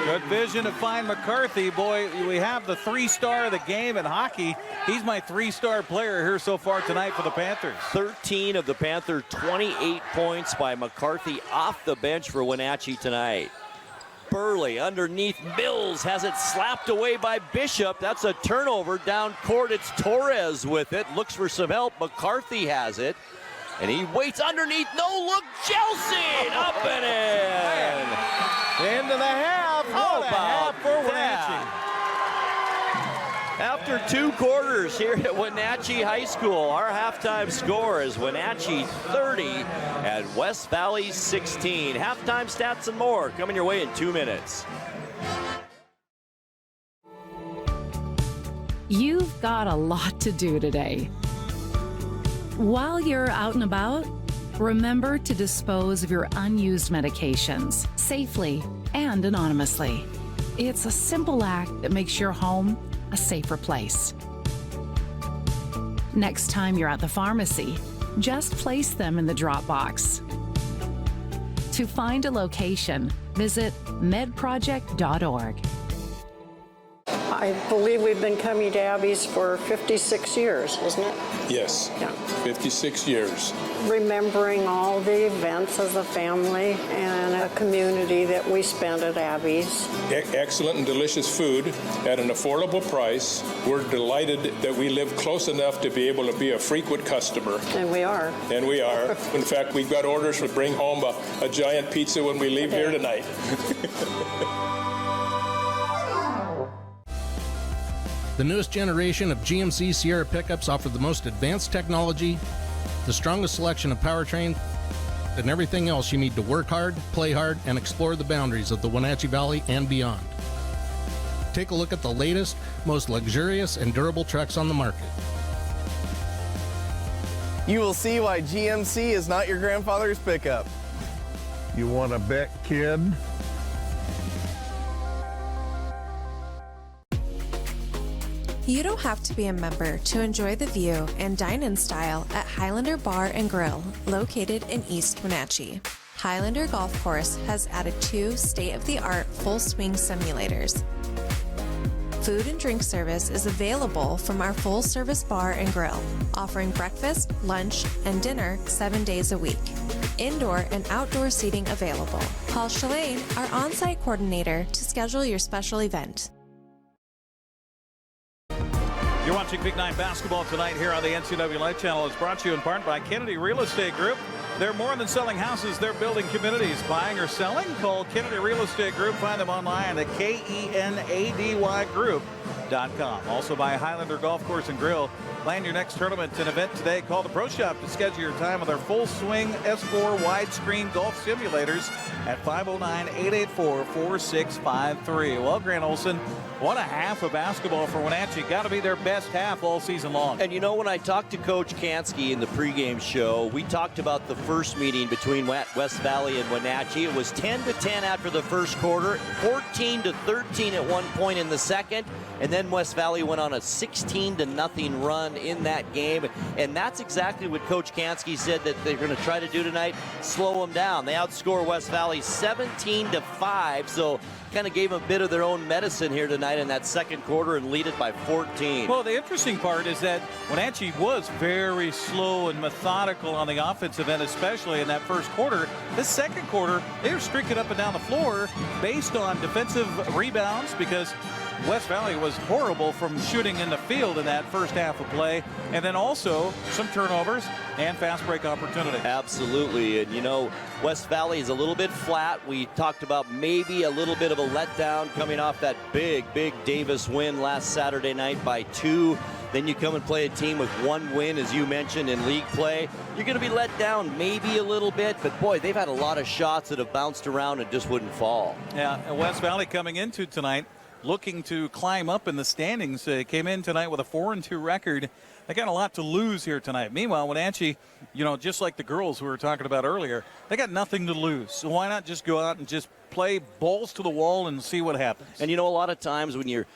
Good vision to find McCarthy. Boy, we have the 3-star of the game in hockey. He's my 3-star player here so far tonight for the Panthers. 13 of the Panther 28 points by McCarthy off the bench for Wenatchee tonight. Burley underneath Mills has it slapped away by Bishop. That's a turnover down court. It's Torres with it. Looks for some help. McCarthy has it. And he waits underneath. No look. Jelsing up and in. Into the half. How what a half for Wenatchee. After 2 quarters here at Wenatchee High School, our halftime score is Wenatchee 30 and West Valley 16. Halftime stats and more coming your way in 2 minutes. You've got a lot to do today. While you're out and about, remember to dispose of your unused medications safely and anonymously. It's a simple act that makes your home a safer place. Next time you're at the pharmacy, Just place them in the drop box. To find a location, visit medproject.org. I believe we've been coming to Abby's for 56 years, isn't it? Yes. Yeah. 56 years. Remembering all the events as a family and a community that we spent at Abby's. Excellent and delicious food at an affordable price. We're delighted that we live close enough to be able to be a frequent customer. And we are. And we are. In fact, we've got orders to bring home a giant pizza when we leave here tonight. The newest generation of GMC Sierra pickups offer the most advanced technology, the strongest selection of powertrain, and everything else you need to work hard, play hard, and explore the boundaries of the Wenatchee Valley and beyond. Take a look at the latest, most luxurious and durable trucks on the market. You will see why GMC is not your grandfather's pickup. You want to bet, kid? You don't have to be a member to enjoy the view and dine in style at Highlander Bar and Grill, located in East Wenatchee. Highlander Golf Course has added 2 state-of-the-art full-swing simulators. Food and drink service is available from our full-service bar and grill, offering breakfast, lunch, and dinner 7 days a week. Indoor and outdoor seating available. Call Shalane, our on-site coordinator, to schedule your special event. You're watching Big 9 basketball tonight here on the NCWLIFE Channel. It's brought to you in part by Kennedy Real Estate Group. They're more than selling houses, they're building communities. Buying or selling? Call Kennedy Real Estate Group. Find them online at KENADYGroup.com. Also by Highlander Golf Course and Grill. Plan your next tournament and event today. Call the Pro Shop to schedule your time with their full swing S4 widescreen golf simulators at 509-884-4653. Well, Grant Olson, what a half of basketball for Wenatchee. Got to be their best half all season long. And you know, when I talked to Coach Kansky in the pregame show, we talked about the first meeting between West Valley and Wenatchee. It was 10-10 after the first quarter, 14-13 at one point in the second, and then West Valley went on a 16-0 run in that game. And that's exactly what Coach Kansky said that they're going to try to do tonight, slow them down. They outscore West Valley 17-5, so kind of gave them a bit of their own medicine here tonight in that second quarter and lead it by 14. Well, the interesting part is that Wenatchee was very slow and methodical on the offensive end, especially in that first quarter. This second quarter, they were streaking up and down the floor based on defensive rebounds, because West Valley was horrible from shooting in the field in that first half of play, and then also some turnovers and fast break opportunity. Absolutely, and you know, West Valley is a little bit flat. We talked about maybe a little bit of a letdown coming off that big Davis win last Saturday night by 2. Then you come and play a team with 1 win, as you mentioned, in league play. You're going to be let down maybe a little bit, but boy, they've had a lot of shots that have bounced around and just wouldn't fall. Yeah, and West Valley coming into tonight looking to climb up in the standings. Came in tonight with a 4-2 record. They got a lot to lose here tonight. Meanwhile, Wenatchee, you know, just like the girls we were talking about earlier, they got nothing to lose. So why not just go out and just play balls to the wall and see what happens? And you know, a lot of times when you're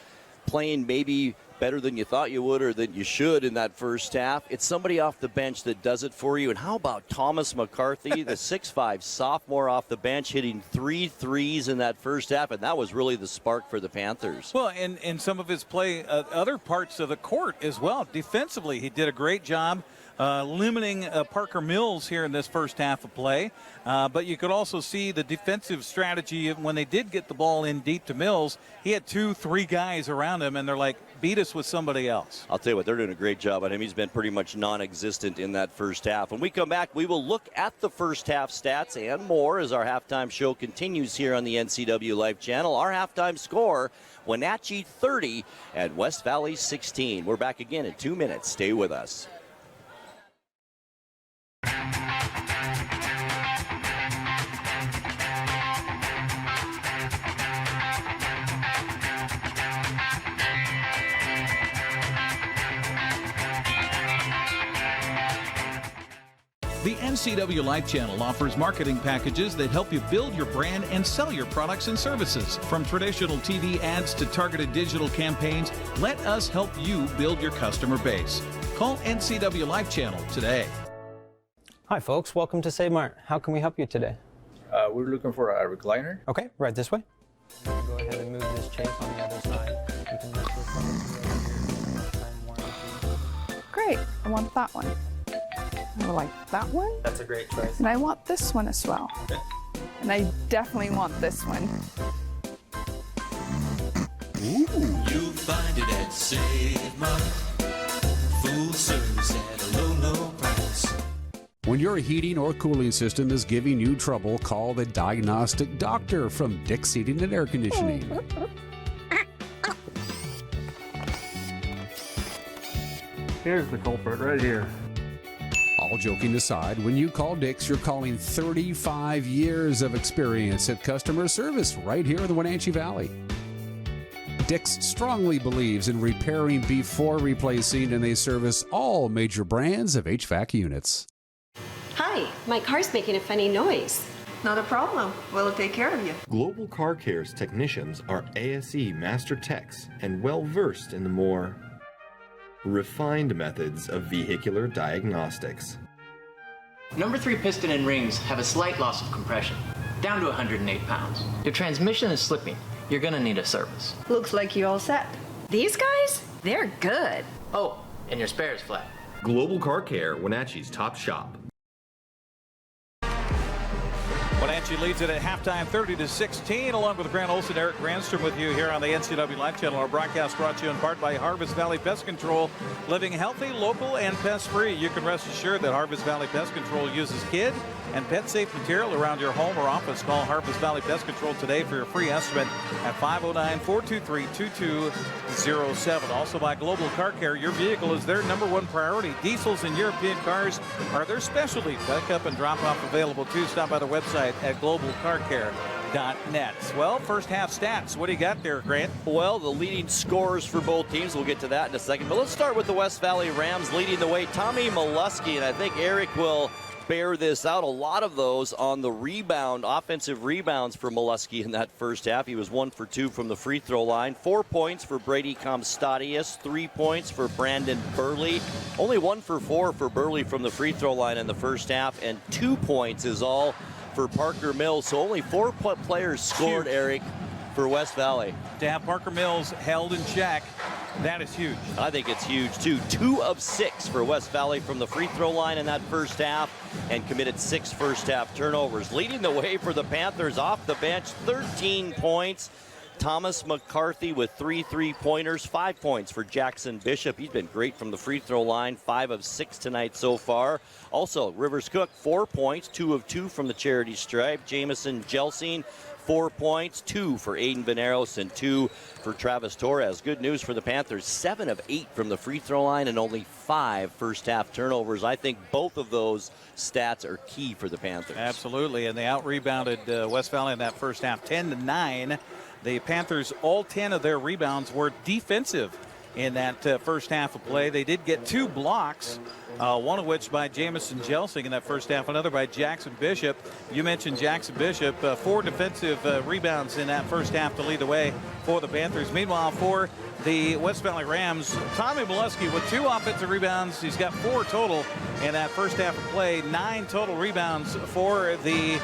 playing maybe better than you thought you would or than you should in that first half, it's somebody off the bench that does it for you. And how about Thomas McCarthy, the 6'5" sophomore off the bench, hitting 3 threes in that first half, and that was really the spark for the Panthers. Well, and some of his play, other parts of the court as well. Defensively, he did a great job limiting Parker Mills here in this first half of play. But you could also see the defensive strategy when they did get the ball in deep to Mills. He had 2-3 guys around him, and they're like, beat us with somebody else. I'll tell you what, they're doing a great job on him. He's been pretty much non-existent in that first half. When we come back, we will look at the first half stats and more as our halftime show continues here on the NCWLIFE Channel. Our halftime score, Wenatchee 30 and West Valley 16. We're back again in 2 minutes. Stay with us. The NCWLIFE Channel offers marketing packages that help you build your brand and sell your products and services. From traditional TV ads to targeted digital campaigns, let us help you build your customer base. Call NCWLIFE Channel today. Hi, folks. Welcome to Save Mart. How can we help you today? We're looking for a recliner. Okay, right this way. Go ahead and move this chase on the other side. You can lift this up. Great. I want that one. I like that one. That's a great choice. And I want this one as well. Okay. And I definitely want this one. Ooh. You'll find it at Save Mart. Full service at a low, low price. When your heating or cooling system is giving you trouble, call the diagnostic doctor from Dick's Heating and Air Conditioning. Here's the culprit right here. All joking aside, when you call Dick's, you're calling 35 years of experience at customer service right here in the Wenatchee Valley. Dick's strongly believes in repairing before replacing, and they service all major brands of HVAC units. Hi, my car's making a funny noise. Not a problem. We'll take care of you. Global Car Care's technicians are ASE Master Techs and well-versed in the more refined methods of vehicular diagnostics. Number 3 piston and rings have a slight loss of compression, down to 108 pounds. Your transmission is slipping. You're gonna need a service. Looks like you all set. These guys? They're good. Oh, and your spare is flat. Global Car Care, Wenatchee's top shop. Wenatchee leads it at halftime 30-16, along with Grant Olson and Eric Granstrom with you here on the NCWLIFE Channel. Our broadcast brought to you in part by Harvest Valley Pest Control. Living healthy, local, and pest-free. You can rest assured that Harvest Valley Pest Control uses kid and pet-safe material around your home or office. Call Harvest Valley Pest Control today for your free estimate at 509-423-2207. Also by Global Car Care, your vehicle is their #1 priority. Diesels and European cars are their specialty. Pickup and drop-off available too. Stop by the website at globalcarcare.net. Well, first half stats. What do you got there, Grant? Well, the leading scorers for both teams. We'll get to that in a second. But let's start with the West Valley Rams leading the way. Tommy Molesky, and I think Eric will bear this out. A lot of those on the rebound, offensive rebounds for Molesky in that first half. He was 1 for 2 from the free throw line. 4 points for Brady Comstadius, 3 points for Brandon Burley. Only 1 for 4 for Burley from the free throw line in the first half, and 2 points is all for Parker Mills. So only 4 players scored, Eric, for West Valley. To have Parker Mills held in check, that is huge. I think it's huge, too. 2 of 6 for West Valley from the free throw line in that first half, and committed 6 first-half turnovers. Leading the way for the Panthers off the bench, 13 points. Thomas McCarthy with 3 3-pointers, 5 points for Jackson Bishop. He's been great from the free throw line, 5 of 6 tonight so far. Also, Rivers Cook, 4 points, 2 of 2 from the charity stripe. Jamison Jelsing, 4 points, 2 for Aiden Veneros and 2 for Travis Torres. Good news for the Panthers, 7 of 8 from the free throw line and only 5 first-half turnovers. I think both of those stats are key for the Panthers. Absolutely, and they out-rebounded West Valley in that first half, 10-9. The Panthers, all 10 of their rebounds were defensive in that first half of play. They did get 2 blocks, one of which by Jamison Jelsing in that first half, another by Jackson Bishop. You mentioned Jackson Bishop, 4 defensive rebounds in that first half to lead the way for the Panthers. Meanwhile, for the West Valley Rams, Tommy Molesky with 2 offensive rebounds. He's got 4 total in that first half of play, 9 total rebounds for the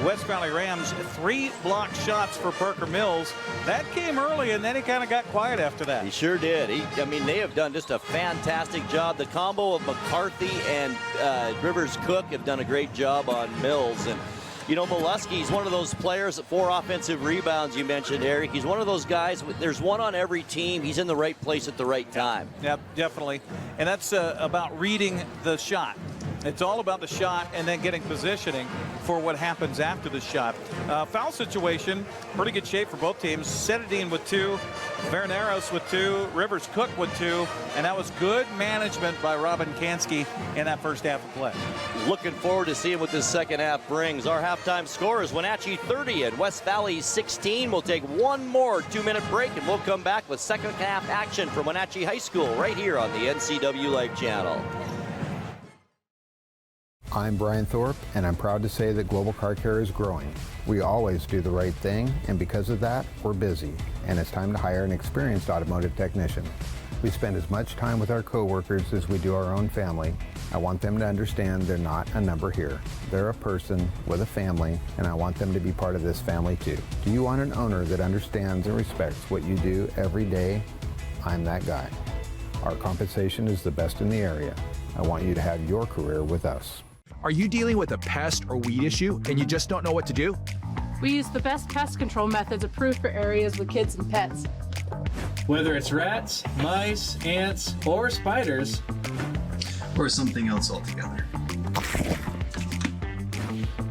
West Valley Rams, 3 blocked shots for Parker Mills. That came early, and then he kind of got quiet after that. He sure did. They have done just a fantastic job. The combo of McCarthy and Rivers Cook have done a great job on Mills. And you know, Molesky's one of those players, 4 offensive rebounds you mentioned, Eric. He's one of those guys, there's one on every team. He's in the right place at the right time. Yep, definitely. And that's about reading the shot. It's all about the shot and then getting positioning for what happens after the shot. Foul situation, pretty good shape for both teams. Sedadine with 2, Verneros with 2, Rivers Cook with 2, and that was good management by Robin Kansky in that first half of play. Looking forward to seeing what this second half brings. Our halftime score is Wenatchee 30 and West Valley 16. We'll take one more 2-minute break, and we'll come back with second half action from Wenatchee High School right here on the NCWLIFE Channel. I'm Brian Thorpe, and I'm proud to say that Global Car Care is growing. We always do the right thing, and because of that, we're busy, and it's time to hire an experienced automotive technician. We spend as much time with our coworkers as we do our own family, I want them to understand they're not a number here. They're a person with a family, and I want them to be part of this family too. Do you want an owner that understands and respects what you do every day? I'm that guy. Our compensation is the best in the area. I want you to have your career with us. Are you dealing with a pest or weed issue and you just don't know what to do? We use the best pest control methods approved for areas with kids and pets. Whether it's rats, mice, ants, or spiders, or something else altogether.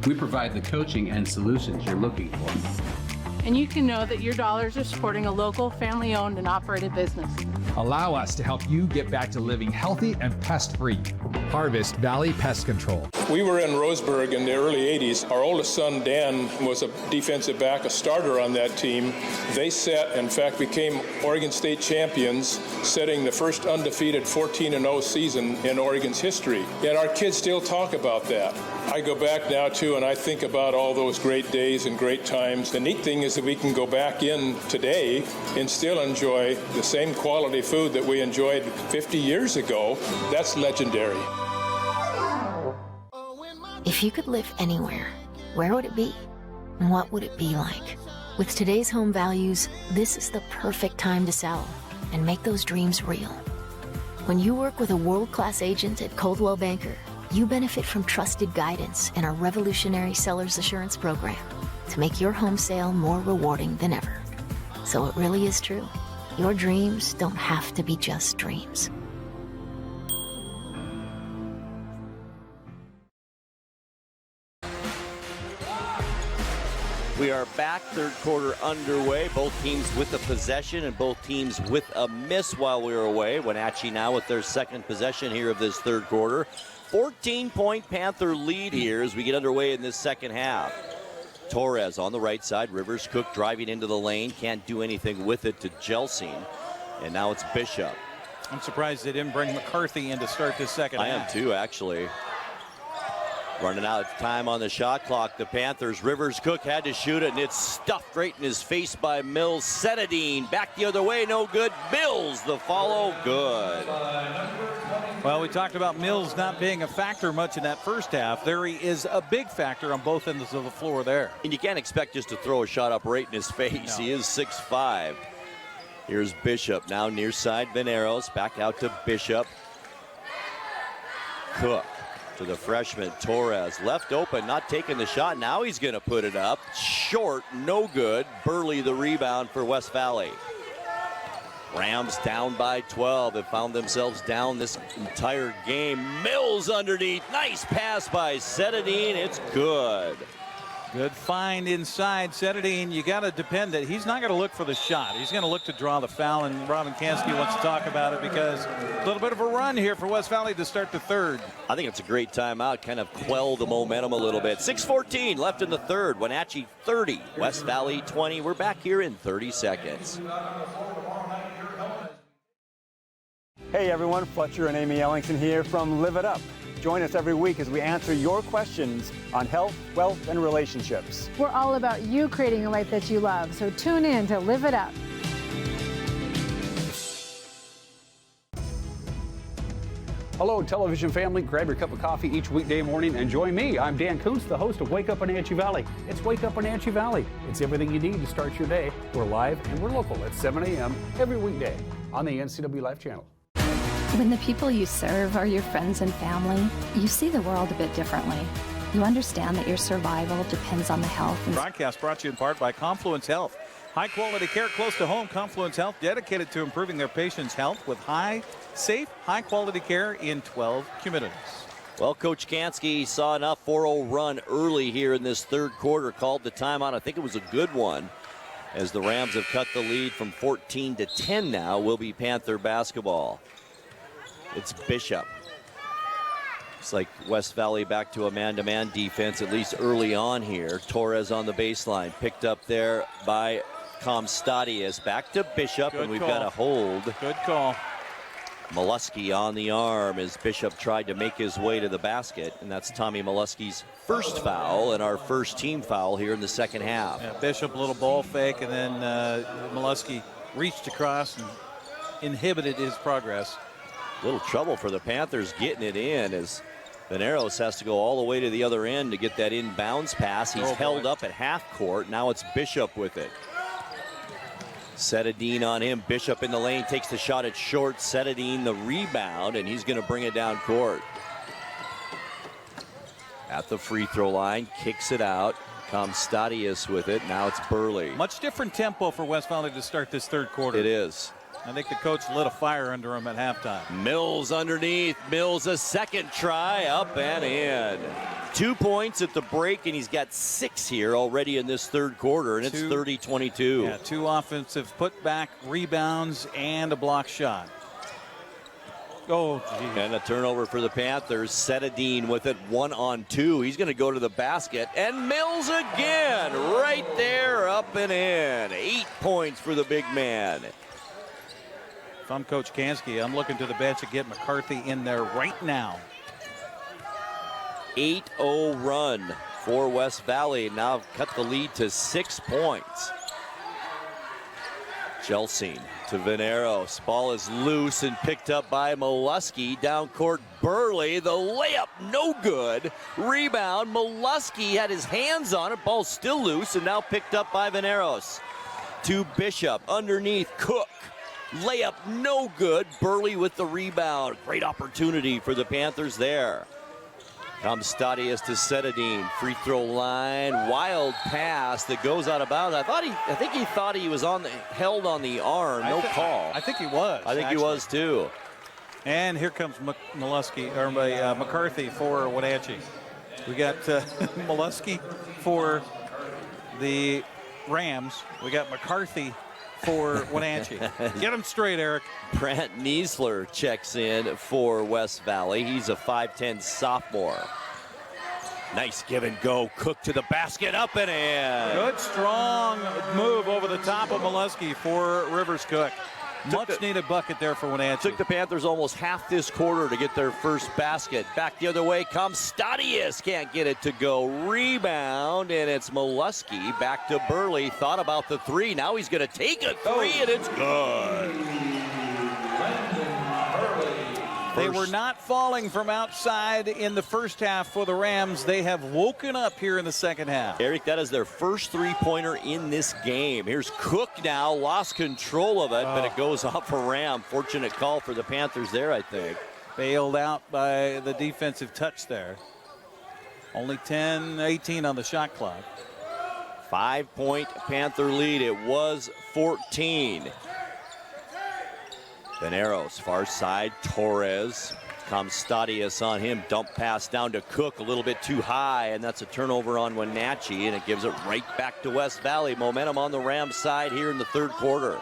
We provide the coaching and solutions you're looking for. And you can know that your dollars are supporting a local, family-owned and operated business. Allow us to help you get back to living healthy and pest-free. Harvest Valley Pest Control. We were in Roseburg in the early 80s. Our oldest son, Dan, was a defensive back, a starter on that team. They in fact, became Oregon State champions, setting the first undefeated 14-0 season in Oregon's history. And our kids still talk about that. I go back now, too, and I think about all those great days and great times. The neat thing is that we can go back in today and still enjoy the same quality food that we enjoyed 50 years ago. That's legendary. If you could live anywhere, where would it be? And what would it be like? With today's home values, this is the perfect time to sell and make those dreams real. When you work with a world-class agent at Coldwell Banker, you benefit from trusted guidance and our revolutionary seller's assurance program to make your home sale more rewarding than ever. So it really is true. Your dreams don't have to be just dreams. We are back, third quarter underway. Both teams with the possession and both teams with a miss while we were away. Wenatchee now with their second possession here of this third quarter. 14-point Panther lead here as we get underway in this second half. Torres on the right side. Rivers Cook driving into the lane. Can't do anything with it to Jelsing. And now it's Bishop. I'm surprised they didn't bring McCarthy in to start this second half. I am too, actually. Running out of time on the shot clock, the Panthers. Rivers Cook had to shoot it, and it's stuffed right in his face by Mills. Setadine back the other way, no good. Mills, the follow, good. Well, we talked about Mills not being a factor much in that first half. There he is, a big factor on both ends of the floor there. And you can't expect just to throw a shot up right in his face. No. He is 6'5". Here's Bishop, now near side Veneros, back out to Bishop. Cook. To the freshman, Torres, left open, not taking the shot. Now he's going to put it up. Short, no good. Burley the rebound for West Valley. Rams down by 12. Have found themselves down this entire game. Mills underneath. Nice pass by Setadine. It's good. Good find inside. Setadine, you got to depend that he's not going to look for the shot. He's going to look to draw the foul, and Robin Kansky wants to talk about it because a little bit of a run here for West Valley to start the third. I think it's a great timeout, kind of quell the momentum a little bit. 6:14 left in the third. Wenatchee 30, West Valley 20. We're back here in 30 seconds. Hey everyone, Fletcher and Amy Ellingson here from Live It Up. Join us every week as we answer your questions on health, wealth, and relationships. We're all about you creating a life that you love, so tune in to Live It Up. Hello, television family. Grab your cup of coffee each weekday morning and join me. I'm Dan Kuntz, the host of Wake Up Wenatchee Valley. It's Wake Up Wenatchee Valley. It's everything you need to start your day. We're live and we're local at 7 a.m. every weekday on the NCWLIFE Channel. When the people you serve are your friends and family, you see the world a bit differently. You understand that your survival depends on the health. Broadcast brought to you in part by Confluence Health. High-quality care close to home. Confluence Health dedicated to improving their patients' health with safe, high-quality care in 12 communities. Well, Coach Kansky saw enough 4-0 run early here in this third quarter, called the timeout. I think it was a good one, as the Rams have cut the lead from 14 to 10 now. Will be Panther basketball. It's Bishop. It's like West Valley back to a man-to-man defense, at least early on here. Torres on the baseline, picked up there by Comstadius. Back to Bishop, and we've got a hold. Good call. Molesky on the arm as Bishop tried to make his way to the basket, and that's Tommy Molesky's first foul and our first team foul here in the second half. Yeah, Bishop, a little ball fake, and then Molesky reached across and inhibited his progress. Little trouble for the Panthers getting it in as Veneros has to go all the way to the other end to get that inbounds pass. He's held up at half court. Now it's Bishop with it. Setadine on him. Bishop in the lane takes the shot at short. Setadine the rebound, and he's going to bring it down court. At the free throw line, kicks it out. Comes Stadius with it. Now it's Burley. Much different tempo for West Valley to start this third quarter. It is. I think the coach lit a fire under him at halftime. Mills underneath. Mills a second try, up and in. 2 points at the break, and he's got 6 here already in this third quarter, and it's 30-22. Yeah, 2 offensive putback rebounds and a block shot. Oh, geez. And a turnover for the Panthers. Setadine with it, 1-on-2. He's going to go to the basket, and Mills again, right there, up and in. 8 points for the big man. If I'm Coach Kansky, I'm looking to the bench to get McCarthy in there right now. 8-0 run for West Valley. Now cut the lead to 6 points. Jelsing to Veneros. Ball is loose and picked up by Molesky. Down court, Burley. The layup, no good. Rebound, Molesky had his hands on it. Ball still loose and now picked up by Veneros. To Bishop, underneath, Cook. Layup, no good. Burley with the rebound. Great opportunity for the Panthers there. Comes Stadius to Setadine. Free throw line. Wild pass that goes out of bounds. I think he thought he was held on the arm. No call. I think he was. I think he was too. And here comes McCarthy for Wenatchee. We got Molesky for the Rams. We got McCarthy for Wenatchee. Get him straight, Eric. Brant Niesler checks in for West Valley. He's a 5'10 sophomore. Nice give and go. Cook to the basket, up and in. Good, strong move over the top of Molesky for Rivers Cook. Much needed bucket there for Wenatchee. Took the Panthers almost half this quarter to get their first basket. Back the other way comes Stadius. Can't get it to go. Rebound, and it's Molesky. Back to Burley. Thought about the three. Now he's going to take a three, and it's good. They were not falling from outside in the first half for the Rams. They have woken up here in the second half. Eric, that is their first three-pointer in this game. Here's Cook now, lost control of it, but it goes off for Ram. Fortunate call for the Panthers there, I think. Bailed out by the defensive touch there. Only 10-18 on the shot clock. 5-point Panther lead. It was 14. Veneros, far side, Torres. Comes Stadius on him. Dump pass down to Cook, a little bit too high, and that's a turnover on Wenatchee, and it gives it right back to West Valley. Momentum on the Rams side here in the third quarter.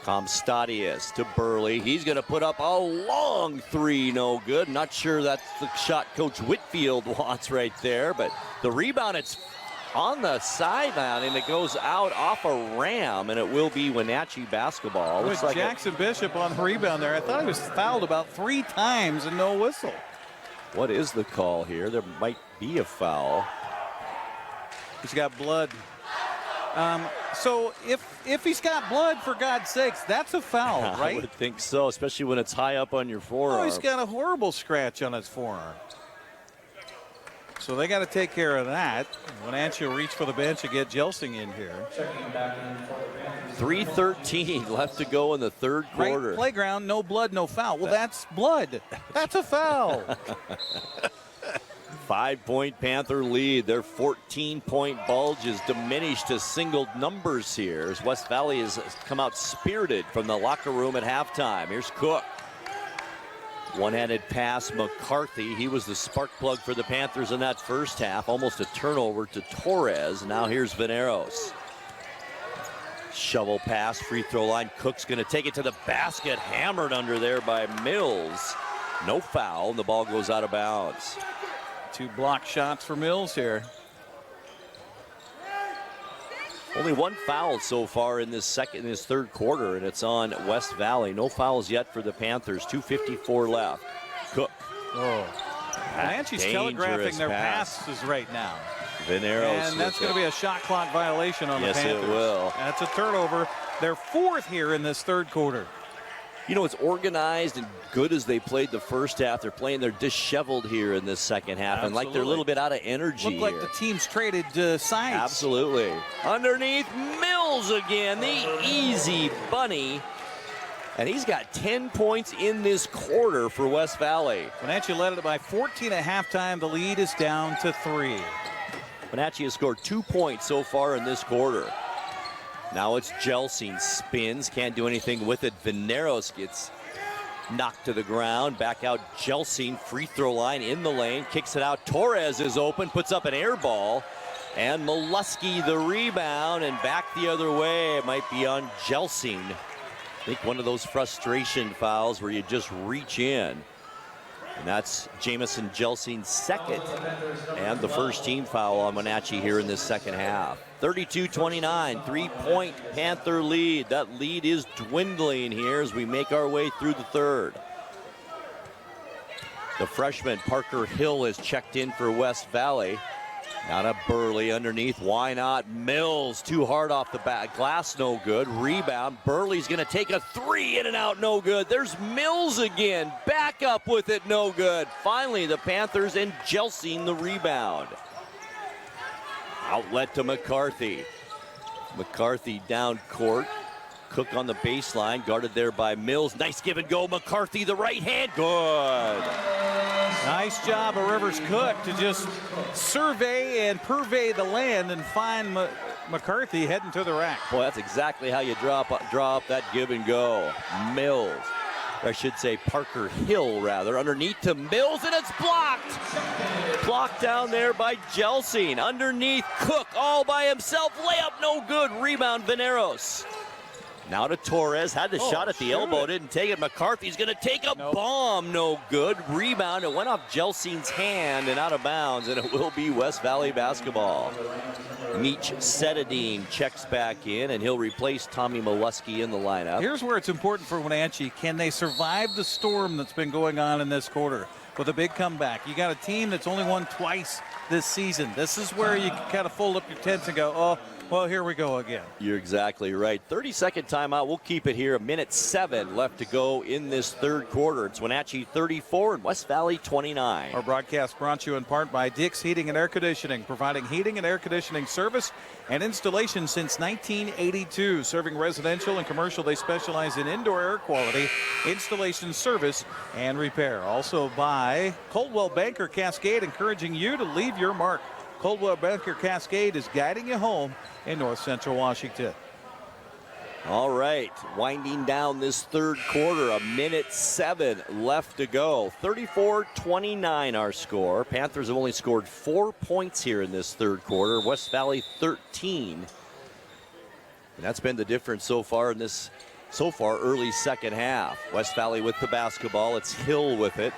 Comes Stadius to Burley. He's going to put up a long three, no good. Not sure that's the shot Coach Whitfield wants right there, but the rebound, it's on the sideline, and it goes out off a Ram, and it will be Wenatchee basketball. Looks like Jackson Bishop on the rebound there. I thought he was fouled about 3 times and no whistle. What is the call here? There might be a foul. He's got blood. So if he's got blood, for God's sakes, that's a foul, right? I would think so, especially when it's high up on your forearm. Oh, he's got a horrible scratch on his forearm. So they got to take care of that. Wenatchee will reach for the bench and get Jelsing in here. 3:13 left to go in the third quarter. Right playground, no blood, no foul. Well, that's blood. That's a foul. 5-point Panther lead. Their 14-point bulge is diminished to single numbers here as West Valley has come out spirited from the locker room at halftime. Here's Cook. One-handed pass, McCarthy. He was the spark plug for the Panthers in that first half. Almost a turnover to Torres. Now here's Veneros. Shovel pass, free throw line. Cook's going to take it to the basket. Hammered under there by Mills. No foul, and the ball goes out of bounds. 2 block shots for Mills here. Only 1 foul so far in this third quarter, and it's on West Valley. No fouls yet for the Panthers. 2:54 left. Cook. Wenatchee's telegraphing their passes right now. Veneros. And that's going to be a shot clock violation on the Panthers. Yes, it will. That's a turnover. They're 4th here in this third quarter. you know, as organized and good as they played the first half, they're playing their disheveled here in this second half. Absolutely. And like they're a little bit out of energy. Looked like here. the teams traded sides. Absolutely. Underneath, Mills again, the easy bunny. And he's got 10 points in this quarter for West Valley. Wenatchee led it by 14 at halftime. The lead is down to 3. Wenatchee has scored 2 points so far in this quarter. Now it's Gelsing, spins, can't do anything with it. Veneros gets knocked to the ground. Back out Gelsing, free throw line in the lane, kicks it out. Torres is open, puts up an air ball. And Molesky the rebound, and back the other way. It might be on Gelsing. I think one of those frustration fouls where you just reach in. And that's Jamison Gelsing's second and the first team foul on Wenatchee here in this second half. 32-29, 3-point Panther lead. That lead is dwindling here as we make our way through the third. The freshman Parker Hill has checked in for West Valley. Now to Burley underneath. Why not? Mills too hard off the bat. Glass no good. Rebound. Burley's going to take a three, in and out, no good. There's Mills again. Back up with it, no good. Finally, the Panthers and Gelsing the rebound. Outlet to McCarthy. McCarthy down court. Cook on the baseline, guarded there by Mills. Nice give and go. McCarthy, the right hand. Good. Nice job of Rivers Cook to just survey and purvey the land and find McCarthy heading to the rack. Boy, that's exactly how you draw up that give and go. Mills, or I should say Parker Hill rather, underneath to Mills, and it's blocked. Blocked down there by Gelsing. Underneath, Cook all by himself. Layup no good. Rebound Veneros. Now to Torres, had the shot at the elbow, didn't take it. McCarthy's going to take a bomb, no good. Rebound, it went off Gelsing's hand and out of bounds, and it will be West Valley basketball. Meech Sedadine checks back in, and he'll replace Tommy Molesky in the lineup. Here's where it's important for Wenatchee. Can they survive the storm that's been going on in this quarter with a big comeback? You got a team that's only won twice this season. This is where you kind of fold up your tents and go, oh, well, here we go again. You're exactly right. 30-second timeout. We'll keep it here. 1:07 left to go in this third quarter. It's Wenatchee 34 and West Valley 29. Our broadcast brought to you in part by Dick's Heating and Air Conditioning, providing heating and air conditioning service and installation since 1982. Serving residential and commercial, they specialize in indoor air quality, installation, service, and repair. Also by Coldwell Banker Cascade, encouraging you to leave your mark. Coldwell Banker Cascade is guiding you home in North Central Washington. All right, winding down this third quarter, 1:07 left to go. 34-29 our score. Panthers have only scored 4 points here in this third quarter. West Valley 13. And that's been the difference so far in this early second half. West Valley with the basketball. It's Hill with it.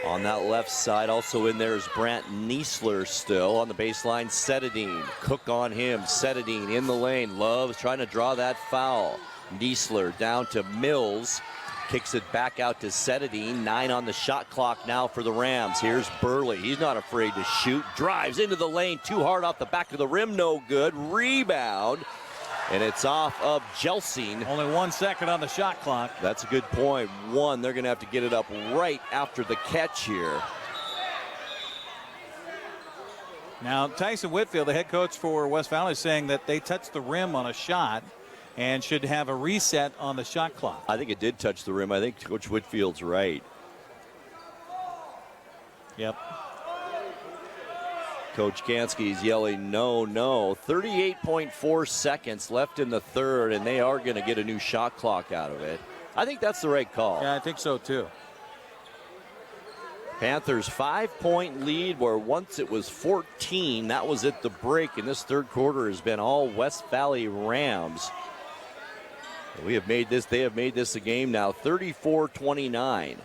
On that left side, also in there is Brant Niesler still on the baseline. Sedadine, Cook on him. Sedadine in the lane. Loves trying to draw that foul. Niesler down to Mills. Kicks it back out to Sedadine. 9 on the shot clock now for the Rams. Here's Burley. He's not afraid to shoot. Drives into the lane. Too hard off the back of the rim. No good. Rebound. And it's off of Gelsing. Only 1 second on the shot clock. That's a good point. One, they're going to have to get it up right after the catch here. Now, Tyson Whitfield, the head coach for West Valley, is saying that they touched the rim on a shot and should have a reset on the shot clock. I think it did touch the rim. I think Coach Whitfield's right. Yep. Coach Kansky's yelling, no, no. 38.4 seconds left in the third, and they are going to get a new shot clock out of it. I think that's the right call. Yeah, I think so, too. Panthers 5-point lead, where once it was 14. That was at the break, and this third quarter has been all West Valley Rams. They have made this a game now, 34-29.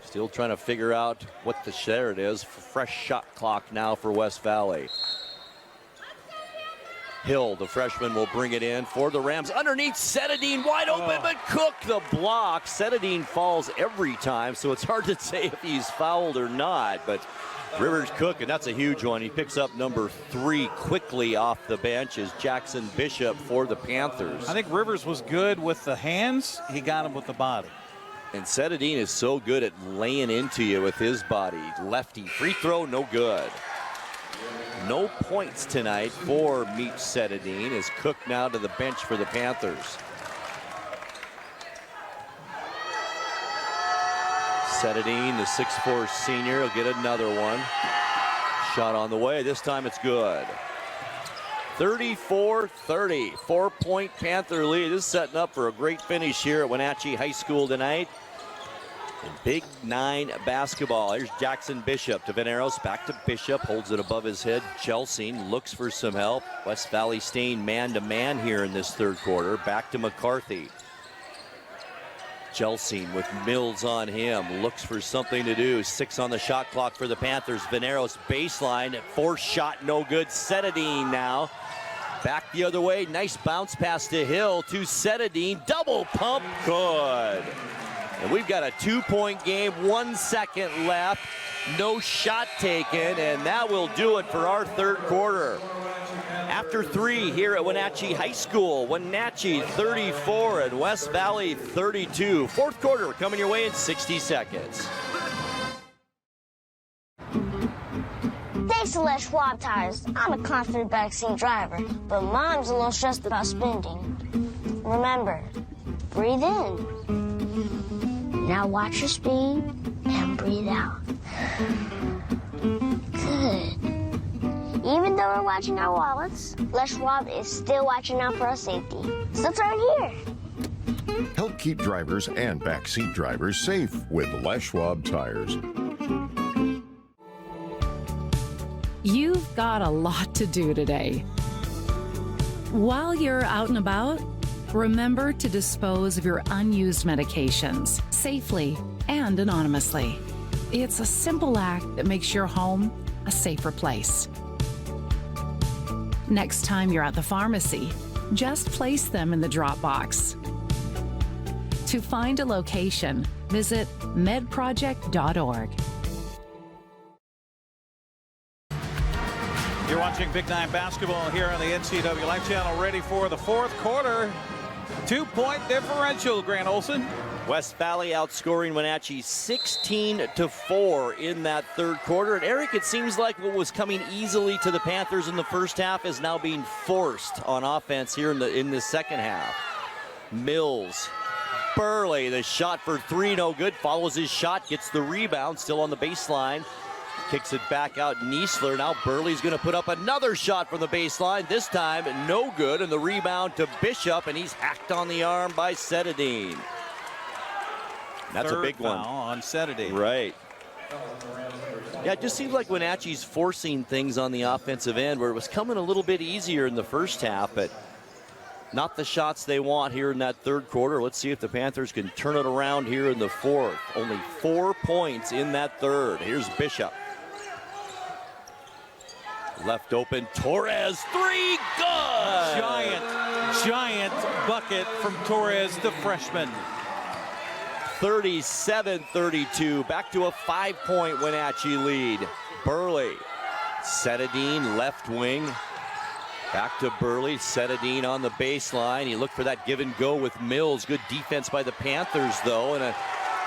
Still trying to figure out what the share it is. Fresh shot clock now for West Valley. Hill, the freshman, will bring it in for the Rams. Underneath, Setadine wide open, but Cook the block. Setadine falls every time, so it's hard to say if he's fouled or not. But Rivers Cook, and that's a huge one. He picks up number 3 quickly off the bench is Jackson Bishop for the Panthers. I think Rivers was good with the hands. He got him with the body. And Setadine is so good at laying into you with his body. Lefty, free throw, no good. No points tonight for Meech Setadine as Cook now to the bench for the Panthers. Setadine, the 6'4" senior, will get another one. Shot on the way. This time it's good. 34-30, 4-point Panther lead. This is setting up for a great finish here at Wenatchee High School tonight. In Big 9 basketball. Here's Jackson Bishop to Veneros. Back to Bishop. Holds it above his head. Jelsing looks for some help. West Valley staying man-to-man here in this third quarter. Back to McCarthy. Jelsing with Mills on him. Looks for something to do. 6 on the shot clock for the Panthers. Veneros baseline. 4 shot, no good. Setadine now. Back the other way. Nice bounce pass to Hill to Setadine. Double pump. Good. And we've got a 2-point game, 1 second left, no shot taken, and that will do it for our third quarter. After 3 here at Wenatchee High School, Wenatchee 34 and West Valley 32. Fourth quarter coming your way in 60 seconds. Thanks to Les Schwab Tires, I'm a confident backseat driver, but Mom's a little stressed about spending. Remember, breathe in. Now watch your speed and breathe out. Good. Even though we're watching our wallets, Les Schwab is still watching out for our safety. So turn here. Help keep drivers and backseat drivers safe with Les Schwab Tires. You've got a lot to do today. While you're out and about, remember to dispose of your unused medications safely and anonymously. It's a simple act that makes your home a safer place. Next time you're at the pharmacy, just place them in the drop box. To find a location, visit medproject.org. You're watching Big 9 basketball here on the NCWLIFE Channel, ready for the fourth quarter. 2-point differential, Grant Olson. West Valley outscoring Wenatchee 16-4 in that third quarter. And Eric, it seems like what was coming easily to the Panthers in the first half is now being forced on offense here in the second half. Mills, Burley, the shot for 3, no good. Follows his shot, gets the rebound, still on the baseline. Kicks it back out, Niesler. Now Burley's going to put up another shot from the baseline. This time, no good, and the rebound to Bishop, and he's hacked on the arm by Setadine. That's a big one. On Setadine. Right. Yeah, it just seems like Wenatchee's forcing things on the offensive end where it was coming a little bit easier in the first half, but not the shots they want here in that third quarter. Let's see if the Panthers can turn it around here in the fourth. Only 4 points in that third. Here's Bishop. Left open, Torres, 3, good! Giant bucket from Torres, the freshman. 37-32, back to a 5-point Wenatchee lead. Burley, Setadine, left wing. Back to Burley, Setadine on the baseline. He looked for that give and go with Mills. Good defense by the Panthers, though. And a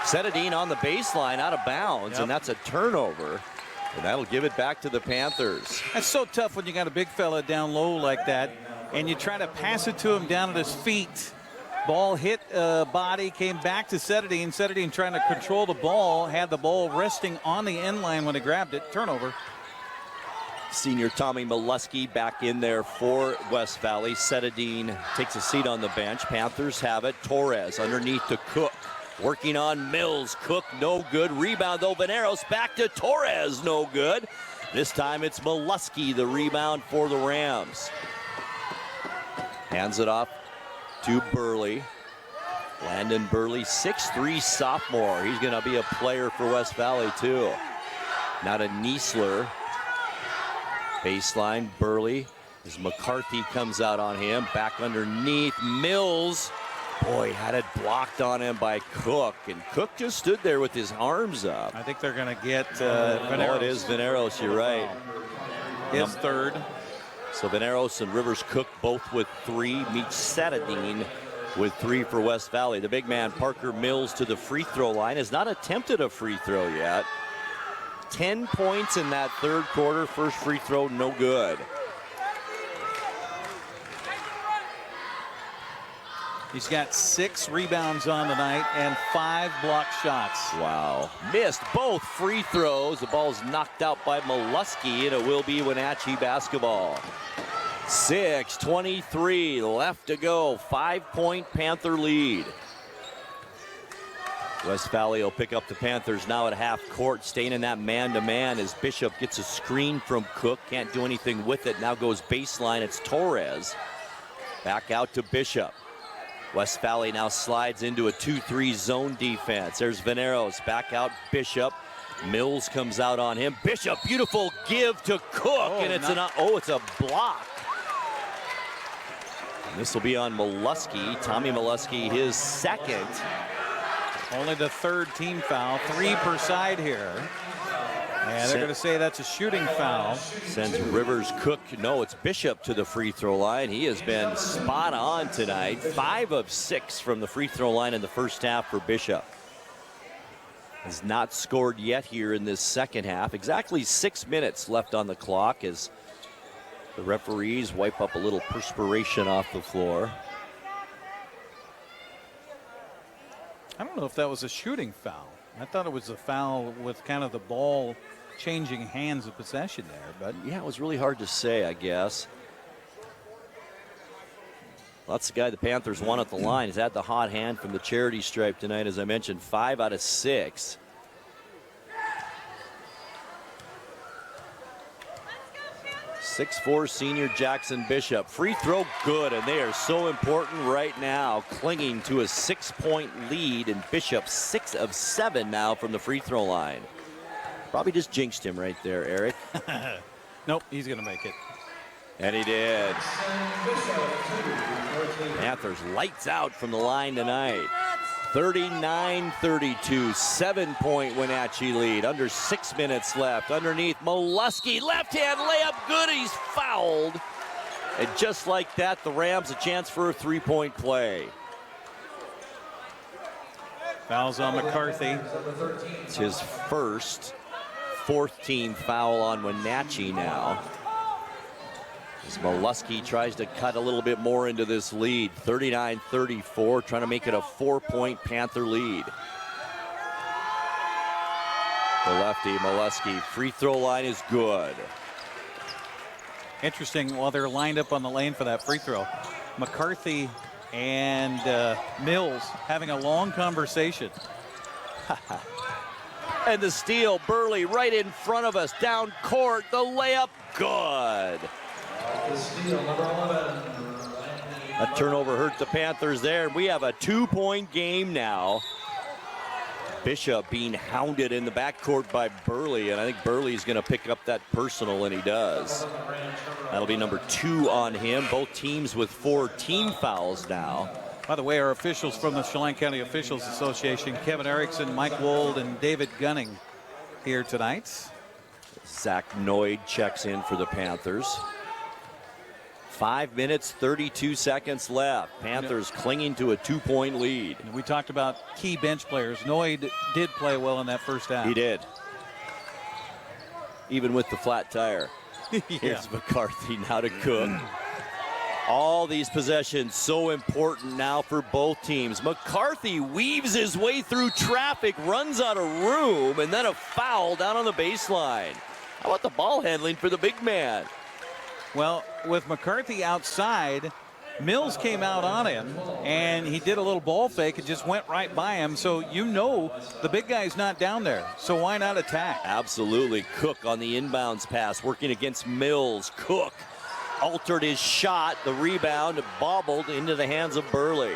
Setadine on the baseline, out of bounds, and that's a turnover. And that'll give it back to the Panthers. That's so tough when you got a big fella down low like that, and you try to pass it to him down at his feet. Ball hit body, came back to Setadine. Setadine trying to control the ball, had the ball resting on the end line when he grabbed it. Turnover. Senior Tommy Molesky back in there for West Valley. Setadine takes a seat on the bench. Panthers have it. Torres underneath to Cook. Working on Mills. Cook, no good. Rebound, though. Veneros back to Torres, no good. This time it's Molesky, the rebound for the Rams. Hands it off to Burley. Landon Burley, 6'3" sophomore. He's going to be a player for West Valley, too. Now to Niesler. Baseline, Burley As McCarthy comes out on him, back underneath. Mills, boy, had it blocked on him by Cook, and Cook just stood there with his arms up. I think they're going to get Veneros. Oh, it is Veneros, you're right. His third. So Veneros and Rivers Cook both with 3. Meech Satadine with 3 for West Valley. The big man, Parker Mills, to the free throw line, has not attempted a free throw yet. 10 points in that third quarter. First free throw, no good. He's got 6 rebounds on the night and 5 blocked shots. Wow. Missed both free throws. The ball's knocked out by Molesky, and it will be Wenatchee basketball. 6:23 left to go. 5-point Panther lead. West Valley will pick up the Panthers now at half court, staying in that man-to-man as Bishop gets a screen from Cook. Can't do anything with it. Now goes baseline. It's Torres. Back out to Bishop. West Valley now slides into a 2-3 zone defense. There's Veneros, back out Bishop. Mills comes out on him. Bishop, beautiful give to Cook, and it's it's a block. And this will be on Molesky. Tommy Molesky, his second. Only the third team foul, 3 per side here. And they're going to say that's a shooting foul. Sends Rivers Cook. No, it's Bishop to the free throw line. He has been spot on tonight. 5 of 6 from the free throw line in the first half for Bishop. Has not scored yet here in this second half. Exactly 6 minutes left on the clock as the referees wipe up a little perspiration off the floor. I don't know if that was a shooting foul. I thought it was a foul with kind of the ball changing hands of possession there, but yeah, it was really hard to say, I guess. Well, that's the guy the Panthers won at the line. He's had the hot hand from the charity stripe tonight, as I mentioned, 5 out of 6. .6'4" senior Jackson Bishop. Free throw good, and they are so important right now, clinging to a 6-point lead, and Bishop 6 of 7 now from the free throw line. Probably just jinxed him right there, Eric. Nope, he's going to make it. And he did. Panthers lights out from the line tonight. 39-32, 7-point Wenatchee lead. Under 6 minutes left. Underneath, Molesky, left-hand layup, good. He's fouled. And just like that, the Rams a chance for a 3-point play. Fouls on McCarthy. It's his first 4th team foul on Wenatchee now. As Molesky tries to cut a little bit more into this lead. 39-34, trying to make it a 4-point Panther lead. The lefty, Molesky, free throw line is good. Interesting, while they're lined up on the lane for that free throw, McCarthy and Mills having a long conversation. And the steal, Burley right in front of us, down court, the layup, good. A turnover hurt the Panthers there. We have a 2-point game now. Bishop being hounded in the backcourt by Burley, and I think Burley's going to pick up that personal, and he does. That'll be number 2 on him. Both teams with 4 team fouls now. By the way, our officials from the Chelan County Officials Association, Kevin Erickson, Mike Wold, and David Gunning here tonight. Zach Noyd checks in for the Panthers. 5 minutes, 32 seconds left. Panthers clinging to a 2-point lead. And we talked about key bench players. Noyd did play well in that first half. He did. Even with the flat tire. Yeah. Here's McCarthy now to Cook. All these possessions so important now for both teams. McCarthy weaves his way through traffic, runs out of room, and then a foul down on the baseline. How about the ball handling for the big man? Well, with McCarthy outside, Mills came out on him, and he did a little ball fake and just went right by him. So you know the big guy's not down there, so why not attack? Absolutely. Cook on the inbounds pass, working against Mills. Cook altered his shot. The rebound bobbled into the hands of Burley.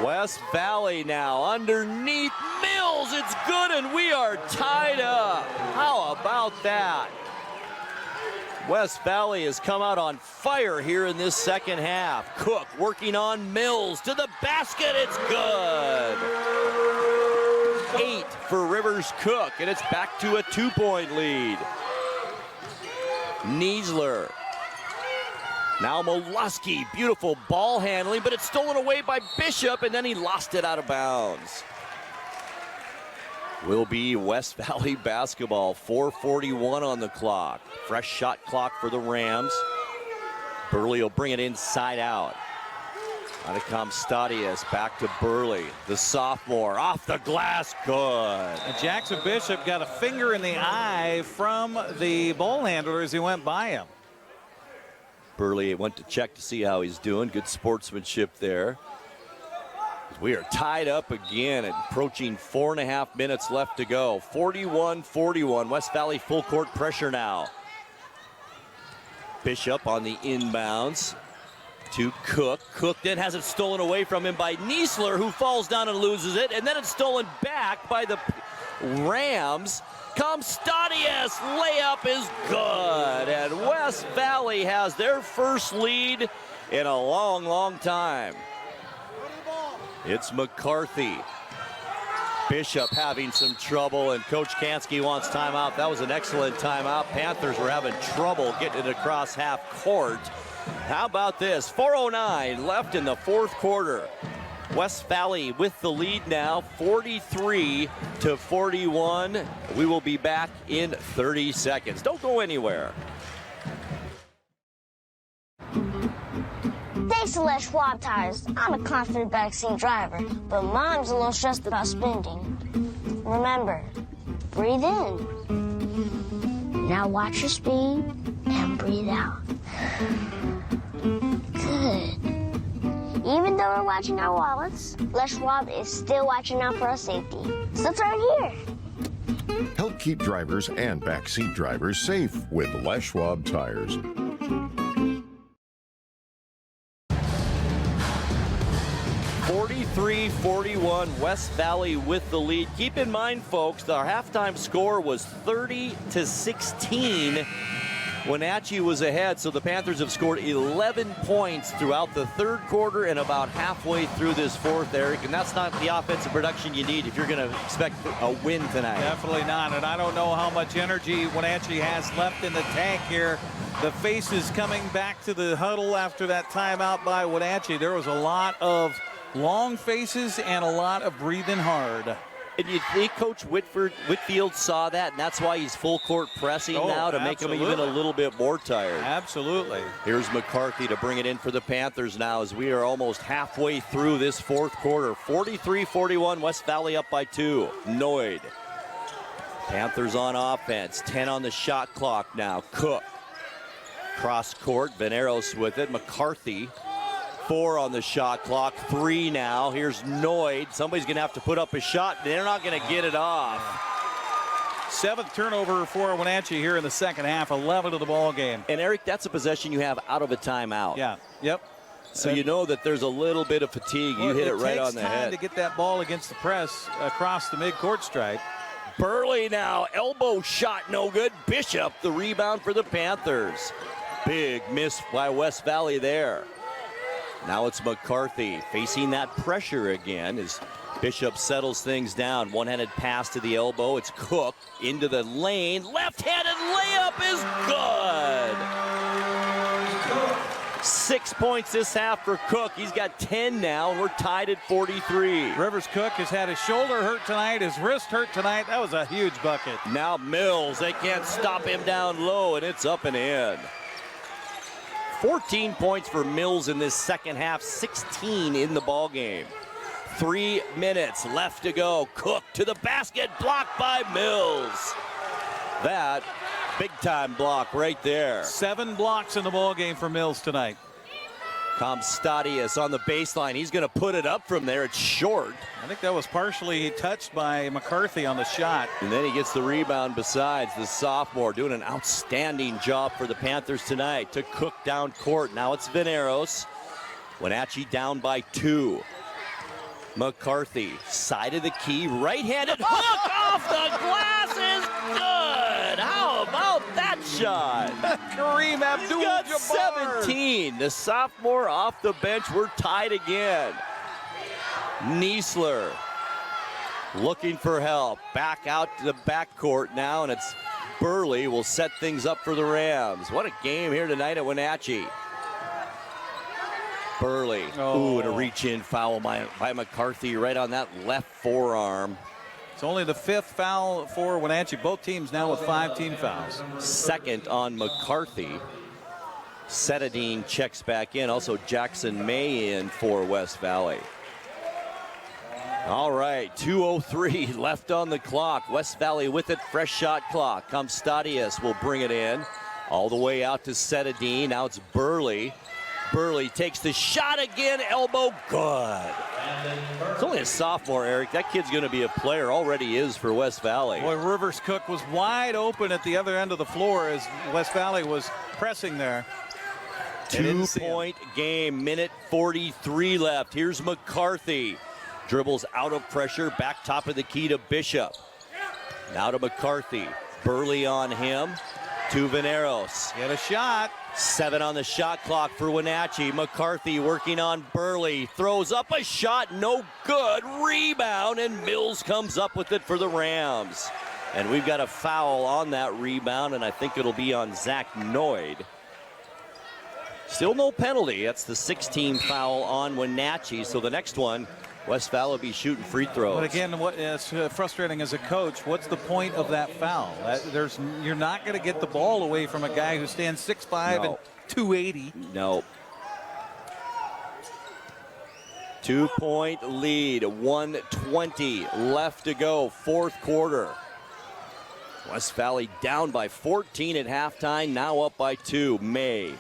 West Valley now underneath Mills. It's good, and we are tied up. How about that? West Valley has come out on fire here in this second half. Cook working on Mills to the basket. It's good. 8 for Rivers Cook, and it's back to a 2-point lead. Niesler. Now Molosky, beautiful ball handling, but it's stolen away by Bishop, and then he lost it out of bounds. Will be West Valley basketball. 4:41 on the clock. Fresh shot clock for the Rams. Burley will bring it inside out. Out of Comstadius, back to Burley, the sophomore, off the glass, good. And Jackson Bishop got a finger in the eye from the ball handler as he went by him. Burley went to check to see how he's doing. Good sportsmanship there. We are tied up again and approaching 4.5 minutes left to go. 41-41, West Valley full court pressure now. Bishop on the inbounds to Cook. Cook then has it stolen away from him by Niesler, who falls down and loses it, and then it's stolen back by the Rams. Comstadius, layup is good, and West Valley has their first lead in a long, long time. It's McCarthy. Bishop having some trouble, and Coach Kansky wants timeout. That was an excellent timeout. Panthers were having trouble getting it across half court. How about this? 4:09 left in the fourth quarter. West Valley with the lead now, 43-41. We will be back in 30 seconds. Don't go anywhere. Thanks to Les Schwab Tires, I'm a confident backseat driver, but Mom's a little stressed about spending. Remember, breathe in. Now watch your speed and breathe out. Good. Even though we're watching our wallets, Les Schwab is still watching out for our safety. So it's right here. Help keep drivers and backseat drivers safe with Les Schwab Tires. 43-41, West Valley with the lead. Keep in mind, folks, our halftime score was 30-16. Wenatchee was ahead, so the Panthers have scored 11 points throughout the third quarter and about halfway through this fourth, Eric, and that's not the offensive production you need if you're going to expect a win tonight. Definitely not, and I don't know how much energy Wenatchee has left in the tank here. The faces coming back to the huddle after that timeout by Wenatchee. There was a lot of long faces and a lot of breathing hard. And you think Coach Whitfield saw that, and that's why he's full court pressing now to make him even a little bit more tired. Absolutely. Here's McCarthy to bring it in for the Panthers now as we are almost halfway through this fourth quarter. 43-41, West Valley up by 2. Noid. Panthers on offense, 10 on the shot clock now. Cook. Cross court, Veneros with it. McCarthy. 4 on the shot clock, 3 now. Here's Noid. Somebody's going to have to put up a shot. They're not going to get it off. 7th turnover for Wenatchee here in the second half, 11 of the ball game. And Eric, that's a possession you have out of a timeout. Yeah, yep. So you know that there's a little bit of fatigue. You hit it right on the head. It takes time to get that ball against the press across the midcourt stripe. Burley now, elbow shot, no good. Bishop, the rebound for the Panthers. Big miss by West Valley there. Now it's McCarthy facing that pressure again as Bishop settles things down. One-handed pass to the elbow. It's Cook into the lane. Left-handed layup is good. 6 points this half for Cook. He's got 10 now, and we're tied at 43. Rivers Cook has had his shoulder hurt tonight, his wrist hurt tonight. That was a huge bucket. Now Mills, they can't stop him down low, and it's up and in. 14 points for Mills in this second half, 16 in the ball game. 3 minutes left to go. Cook to the basket, blocked by Mills. That big time block right there. 7 blocks in the ball game for Mills tonight. Comstadius on the baseline. He's going to put it up from there. It's short. I think that was partially touched by McCarthy on the shot. And then he gets the rebound besides. The sophomore doing an outstanding job for the Panthers tonight. Took Cook down court. Now it's Veneros. Wenatchee down by 2. McCarthy, side of the key, right-handed hook off the glass is good. good. How about that shot? Kareem Abdul-Jabbar. Got 17. The sophomore off the bench. We're tied again. Niesler looking for help. Back out to the backcourt now, and it's Burley will set things up for the Rams. What a game here tonight at Wenatchee. Burley. Ooh, and a reach-in foul by McCarthy right on that left forearm. It's only the 5th foul for Wenatchee. Both teams now with 5 team fouls. Second on McCarthy. Setadine checks back in. Also Jackson May in for West Valley. All right, 2:03 left on the clock. West Valley with it, fresh shot clock. Comstadius will bring it in. All the way out to Setadine. Now it's Burley. Burley takes the shot again, elbow good. It's only a sophomore, Eric. That kid's going to be a player, already is for West Valley. Boy, Rivers Cook was wide open at the other end of the floor as West Valley was pressing there. 2-point game, minute 43 left. Here's McCarthy. Dribbles out of pressure, back top of the key to Bishop. Now to McCarthy. Burley on him. To Veneros. Get a shot. 7 on the shot clock for Wenatchee. McCarthy working on Burley. Throws up a shot, no good. Rebound, and Mills comes up with it for the Rams. And we've got a foul on that rebound, and I think it'll be on Zach Noyd. Still no penalty. That's the 6th-team foul on Wenatchee. So the next one, West Valley will be shooting free throws. But again, what is frustrating as a coach, what's the point of that foul? You're not going to get the ball away from a guy who stands 6'5" and 280. No. 2-point lead, 1:20 left to go, 4th quarter. West Valley down by 14 at halftime, now up by 2. May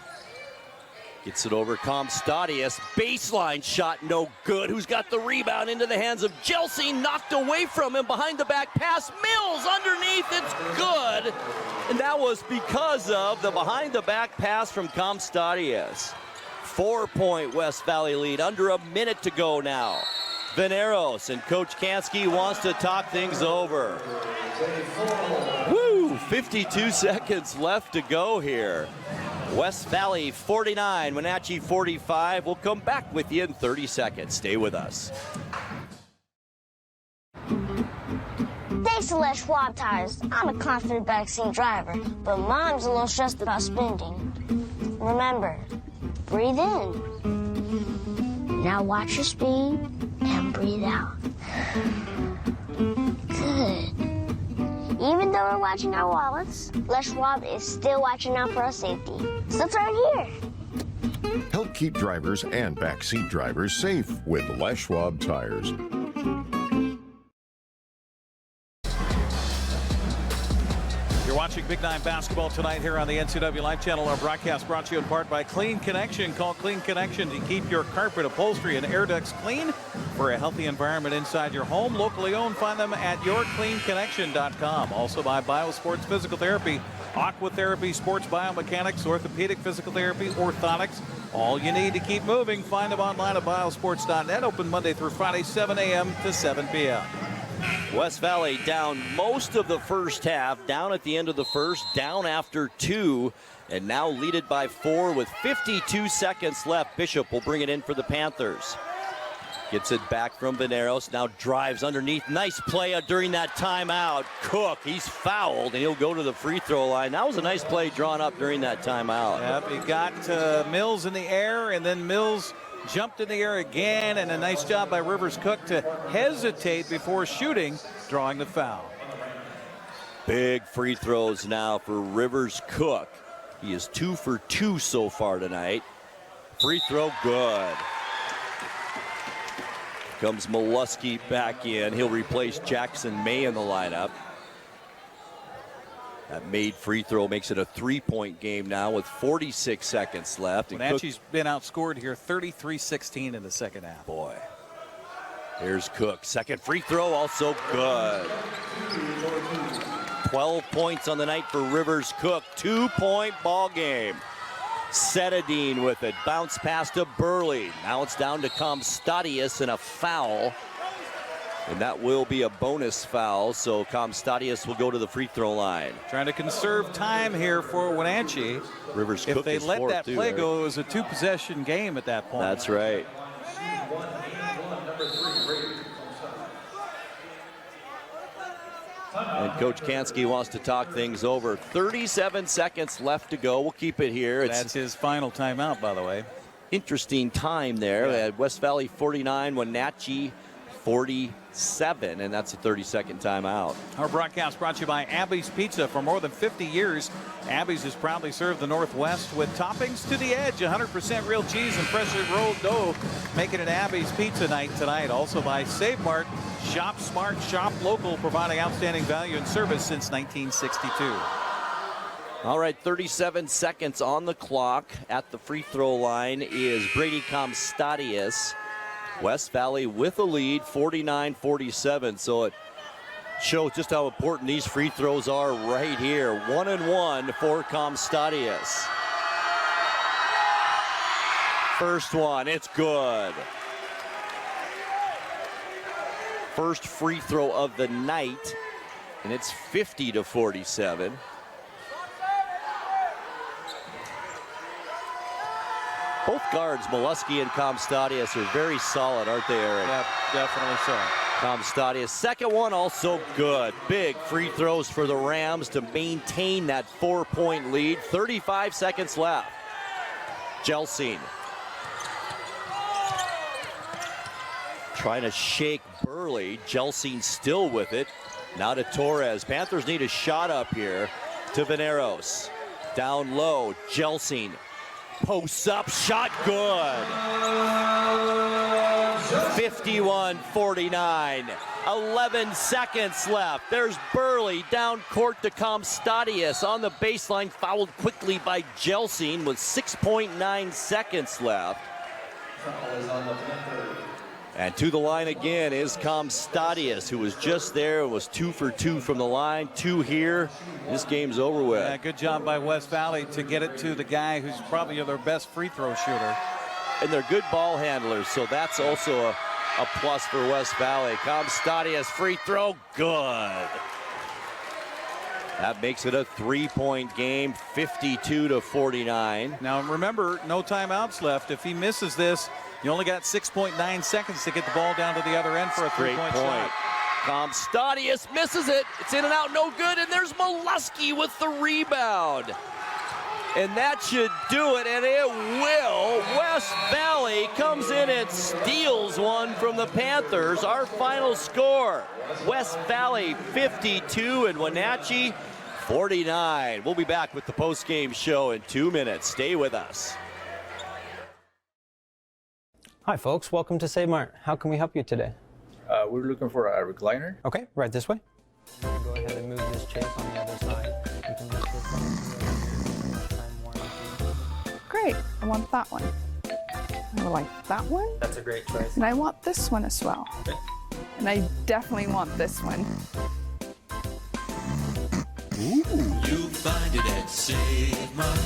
gets it over Comstadius. Baseline shot, no good. Who's got the rebound into the hands of Jelsey? Knocked away from him. Behind the back pass. Mills underneath. It's good. And that was because of the behind the back pass from Comstadius. 4-point West Valley lead. Under a minute to go now. Veneros and Coach Kansky wants to talk things over. Woo! 52 seconds left to go here. West Valley 49, Wenatchee 45. We'll come back with you in 30 seconds. Stay with us. Thanks to Les Schwab Tires, I'm a confident backseat driver, but Mom's a little stressed about spending. Remember, breathe in. Now watch your speed and breathe out. Good. Even though we're watching our wallets, Les Schwab is still watching out for our safety. So turn here. Help keep drivers and backseat drivers safe with Les Schwab Tires. You're watching Big 9 basketball tonight here on the NCWLIFE Channel. Our broadcast brought to you in part by Clean Connection. Call Clean Connection to keep your carpet, upholstery, and air ducts clean for a healthy environment inside your home. Locally owned. Find them at yourcleanconnection.com. Also by Biosports Physical Therapy, Aqua Therapy, Sports Biomechanics, Orthopedic Physical Therapy, Orthotics. All you need to keep moving. Find them online at biosports.net. Open Monday through Friday, 7 a.m. to 7 p.m. West Valley down most of the first half, down at the end of the first, down after 2, and now leaded by 4 with 52 seconds left. Bishop will bring it in for the Panthers. Gets it back from Veneros, now drives underneath. Nice play during that timeout. Cook, he's fouled, and he'll go to the free throw line. That was a nice play drawn up during that timeout. Yep, he got Mills in the air, and then Mills jumped in the air again, and a nice job by Rivers Cook to hesitate before shooting, drawing the foul. Big free throws now for Rivers Cook. He is 2 for 2 so far tonight. Free throw good. Comes Molesky back in. He'll replace Jackson May in the lineup. That made free throw makes it a 3-point game now with 46 seconds left. Wenatchee's been outscored here 33-16 in the second half. Boy. Here's Cook. Second free throw, also good. 12 points on the night for Rivers Cook. 2-point ball game. Setadine with it. Bounce pass to Burley. Now it's down to Comstadius and a foul. And that will be a bonus foul, so Comstadius will go to the free throw line. Trying to conserve time here for Wenatchee. Rivers If Cook they is let fourth that too, play Eric. go, it was a two-possession game at that point. That's right. And Coach Kansky wants to talk things over. 37 seconds left to go. We'll keep it here. That's his final timeout, by the way. Interesting time there. Yeah. West Valley 49, Wenatchee 47, and that's a 30-second timeout. Our broadcast brought to you by Abby's Pizza. For more than 50 years, Abby's has proudly served the Northwest with toppings to the edge, 100% real cheese and freshly rolled dough, making it Abby's Pizza Night tonight. Also by Save Mart, shop smart, shop local, providing outstanding value and service since 1962. All right, 37 seconds on the clock. At the free throw line is Brady Comstadius. West Valley with a lead, 49-47. So it shows just how important these free throws are right here. 1-and-1 for Comstadius. First one, it's good. First free throw of the night, and it's 50-47. Both guards, Molesky and Comstadius, are very solid, aren't they, Eric? Yep, definitely so. Comstadius, second one also good. Big free throws for the Rams to maintain that 4-point lead. 35 seconds left. Jelsing trying to shake Burley. Jelsing still with it. Now to Torres. Panthers need a shot up here to Veneros. Down low, Jelsing. Posts up, shot good. 51-49. 11 seconds left. There's Burley down court to Comstadius on the baseline, fouled quickly by Jelsing with 6.9 seconds left. And to the line again is Comstadius, who was just there, was 2 for 2 from the line, 2 here. This game's over with. Yeah, good job by West Valley to get it to the guy who's probably their best free throw shooter. And they're good ball handlers, so that's also a plus for West Valley. Comstadius free throw, good. That makes it a 3-point game, 52-49. Now remember, no timeouts left. If he misses this, you only got 6.9 seconds to get the ball down to the other end for a three-point shot. Comstadius misses it. It's in and out, no good, and there's Molesky with the rebound. And that should do it, and it will. West Valley comes in and steals one from the Panthers. Our final score, West Valley 52 and Wenatchee 49. We'll be back with the post-game show in 2 minutes. Stay with us. Hi folks, welcome to Save Mart. How can we help you today? We're looking for a recliner. Okay, right this way. Go ahead and move this chair on the other side. You can lift this up. Great, I want that one. I like that one. That's a great choice. And I want this one as well. Okay. And I definitely want this one. Ooh. You find it at Save Mart.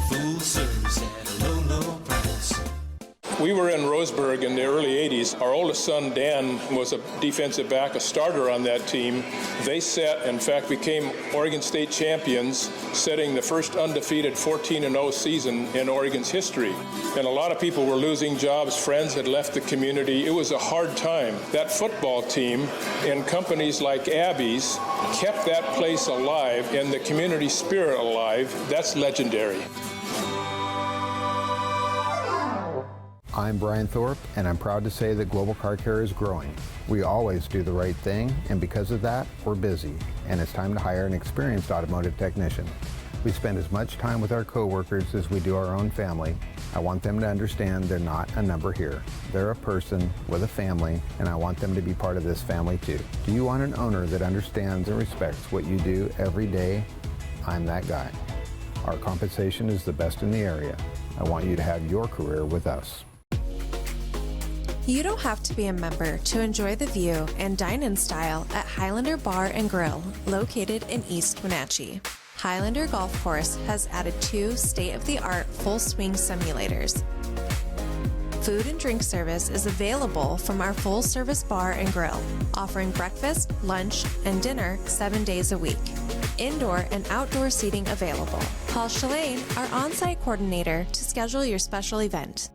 Full service at a low, low price. We were in Roseburg in the early 80s. Our oldest son, Dan, was a defensive back, a starter on that team. They set, in fact, became Oregon State champions, setting the first undefeated 14-0 season in Oregon's history. And a lot of people were losing jobs. Friends had left the community. It was a hard time. That football team and companies like Abby's kept that place alive and the community spirit alive. That's legendary. I'm Brian Thorpe, and I'm proud to say that Global Car Care is growing. We always do the right thing, and because of that, we're busy, and it's time to hire an experienced automotive technician. We spend as much time with our coworkers as we do our own family. I want them to understand they're not a number here. They're a person with a family, and I want them to be part of this family too. Do you want an owner that understands and respects what you do every day? I'm that guy. Our compensation is the best in the area. I want you to have your career with us. You don't have to be a member to enjoy the view and dine in style at Highlander Bar and Grill, located in East Wenatchee. Highlander Golf Course has added 2 state-of-the-art full swing simulators. Food and drink service is available from our full-service bar and grill, offering breakfast, lunch, and dinner 7 days a week. Indoor and outdoor seating available. Call Shalane, our on-site coordinator, to schedule your special event.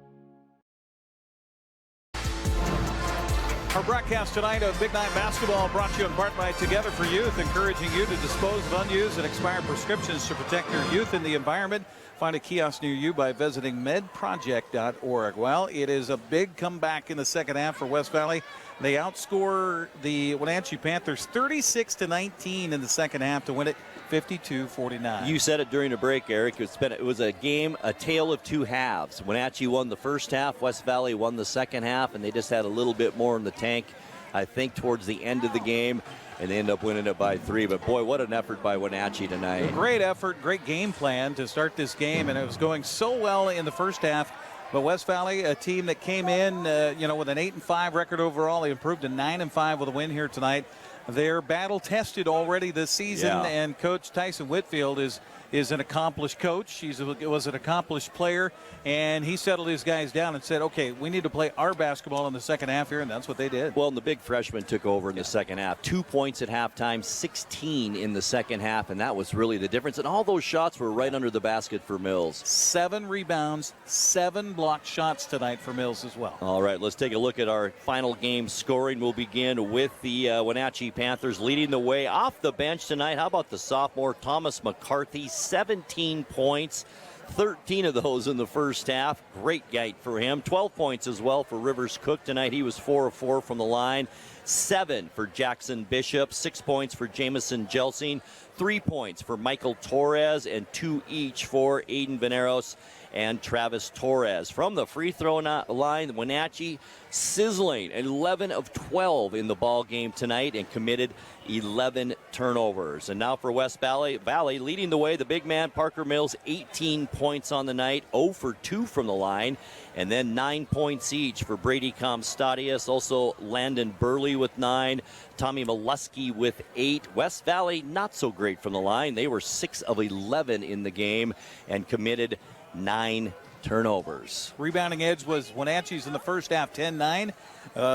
Our broadcast tonight of Big Nine Basketball brought to you in part by Together for Youth, encouraging you to dispose of unused and expired prescriptions to protect your youth and the environment. Find a kiosk near you by visiting medproject.org. Well, it is a big comeback in the second half for West Valley. They outscore the Wenatchee Panthers 36-19 in the second half to win it 52-49. You said it during the break, Eric. It was a game, a tale of two halves. Wenatchee won the first half, West Valley won the second half, and they just had a little bit more in the tank, I think, towards the end of the game, and they end up winning it by 3. But, boy, what an effort by Wenatchee tonight. Great effort, great game plan to start this game, and it was going so well in the first half. But West Valley, a team that came in, with an 8-5 record overall, they improved to 9-5 with a win here tonight. They're battle-tested already this season, and Coach Tyson Whitfield is an accomplished coach. He was an accomplished player, and he settled his guys down and said, okay, we need to play our basketball in the second half here, and that's what they did. Well, and the big freshman took over in the second half. 2 points at halftime, 16 in the second half, and that was really the difference. And all those shots were right under the basket for Mills. 7 rebounds, 7 blocked shots tonight for Mills as well. All right, let's take a look at our final game scoring. We'll begin with the Wenatchee Panthers leading the way off the bench tonight. How about the sophomore Thomas McCarthy? 17 points, 13 of those in the first half. Great night for him. 12 points as well for Rivers Cook tonight. He was 4 of 4 from the line. 7 for Jackson Bishop, 6 points for Jamison Jelsing, 3 points for Michael Torres, and 2 each for Aiden Veneros and Travis Torres. From the free throw line, Wenatchee sizzling, 11 of 12 in the ball game tonight, and committed 11 turnovers. And now for West Valley, leading the way, the big man Parker Mills, 18 points on the night, 0 for 2 from the line, and then 9 points each for Brady Comstadius, also Landon Burley with 9, Tommy Molesky with 8. West Valley not so great from the line. They were 6 of 11 in the game and committed 9 turnovers. Rebounding edge was Wenatchee's in the first half, 10-9.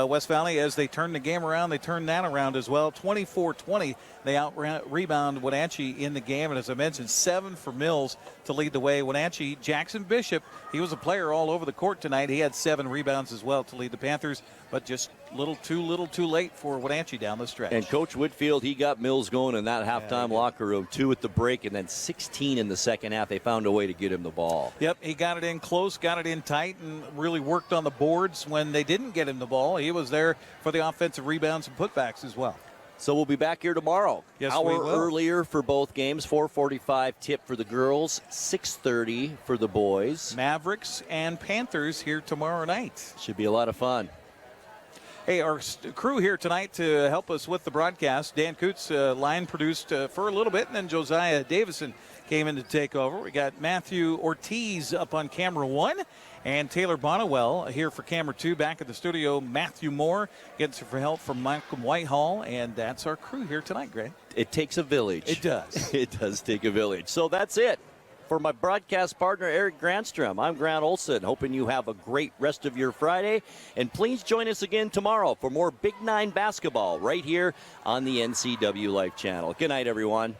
West Valley, as they turned the game around, they turned that around as well. 24-20, they out-rebound Wenatchee in the game. And as I mentioned, 7 for Mills to lead the way. Wenatchee, Jackson Bishop, he was a player all over the court tonight. He had 7 rebounds as well to lead the Panthers, but just little too late for Wenatchee down the stretch. And Coach Whitfield, he got Mills going in that halftime locker room. 2 at the break, and then 16 in the second half. They found a way to get him the ball. Yep, he got it in close, got it in tight, and really worked on the boards when they didn't get him the ball. He was there for the offensive rebounds and putbacks as well. So we'll be back here tomorrow. Yes, hour we will. Earlier for both games. 4:45 tip for the girls, 6:30 for the boys. Mavericks and Panthers here tomorrow night. Should be a lot of fun. Hey, our crew here tonight to help us with the broadcast. Dan Coots, line produced for a little bit, and then Josiah Davison came in to take over. We got Matthew Ortiz up on camera 1, and Taylor Bonnewell here for camera 2. Back at the studio, Matthew Moore gets for help from Malcolm Whitehall, and that's our crew here tonight, Greg. It takes a village. It does. It does take a village. So that's it. For my broadcast partner, Eric Granstrom, I'm Grant Olson, hoping you have a great rest of your Friday. And please join us again tomorrow for more Big Nine basketball right here on the NCWLIFE Channel. Good night, everyone.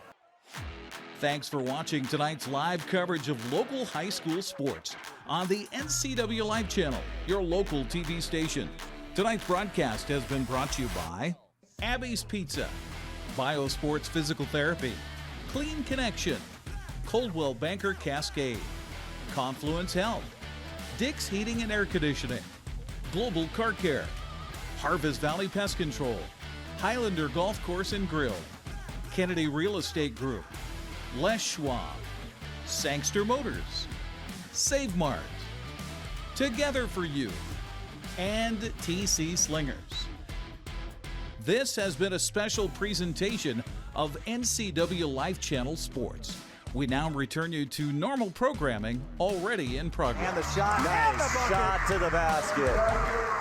Thanks for watching tonight's live coverage of local high school sports on the NCWLIFE Channel, your local TV station. Tonight's broadcast has been brought to you by Abby's Pizza, Biosports Physical Therapy, Clean Connection, Coldwell Banker Cascade, Confluence Health, Dick's Heating and Air Conditioning, Global Car Care, Harvest Valley Pest Control, Highlander Golf Course and Grill, Kennedy Real Estate Group, Les Schwab, Sangster Motors, Save Mart, Together for You, and TC Slingers. This has been a special presentation of NCWLIFE Channel Sports. We now return you to normal programming already in progress. And the shot, nice shot to the basket.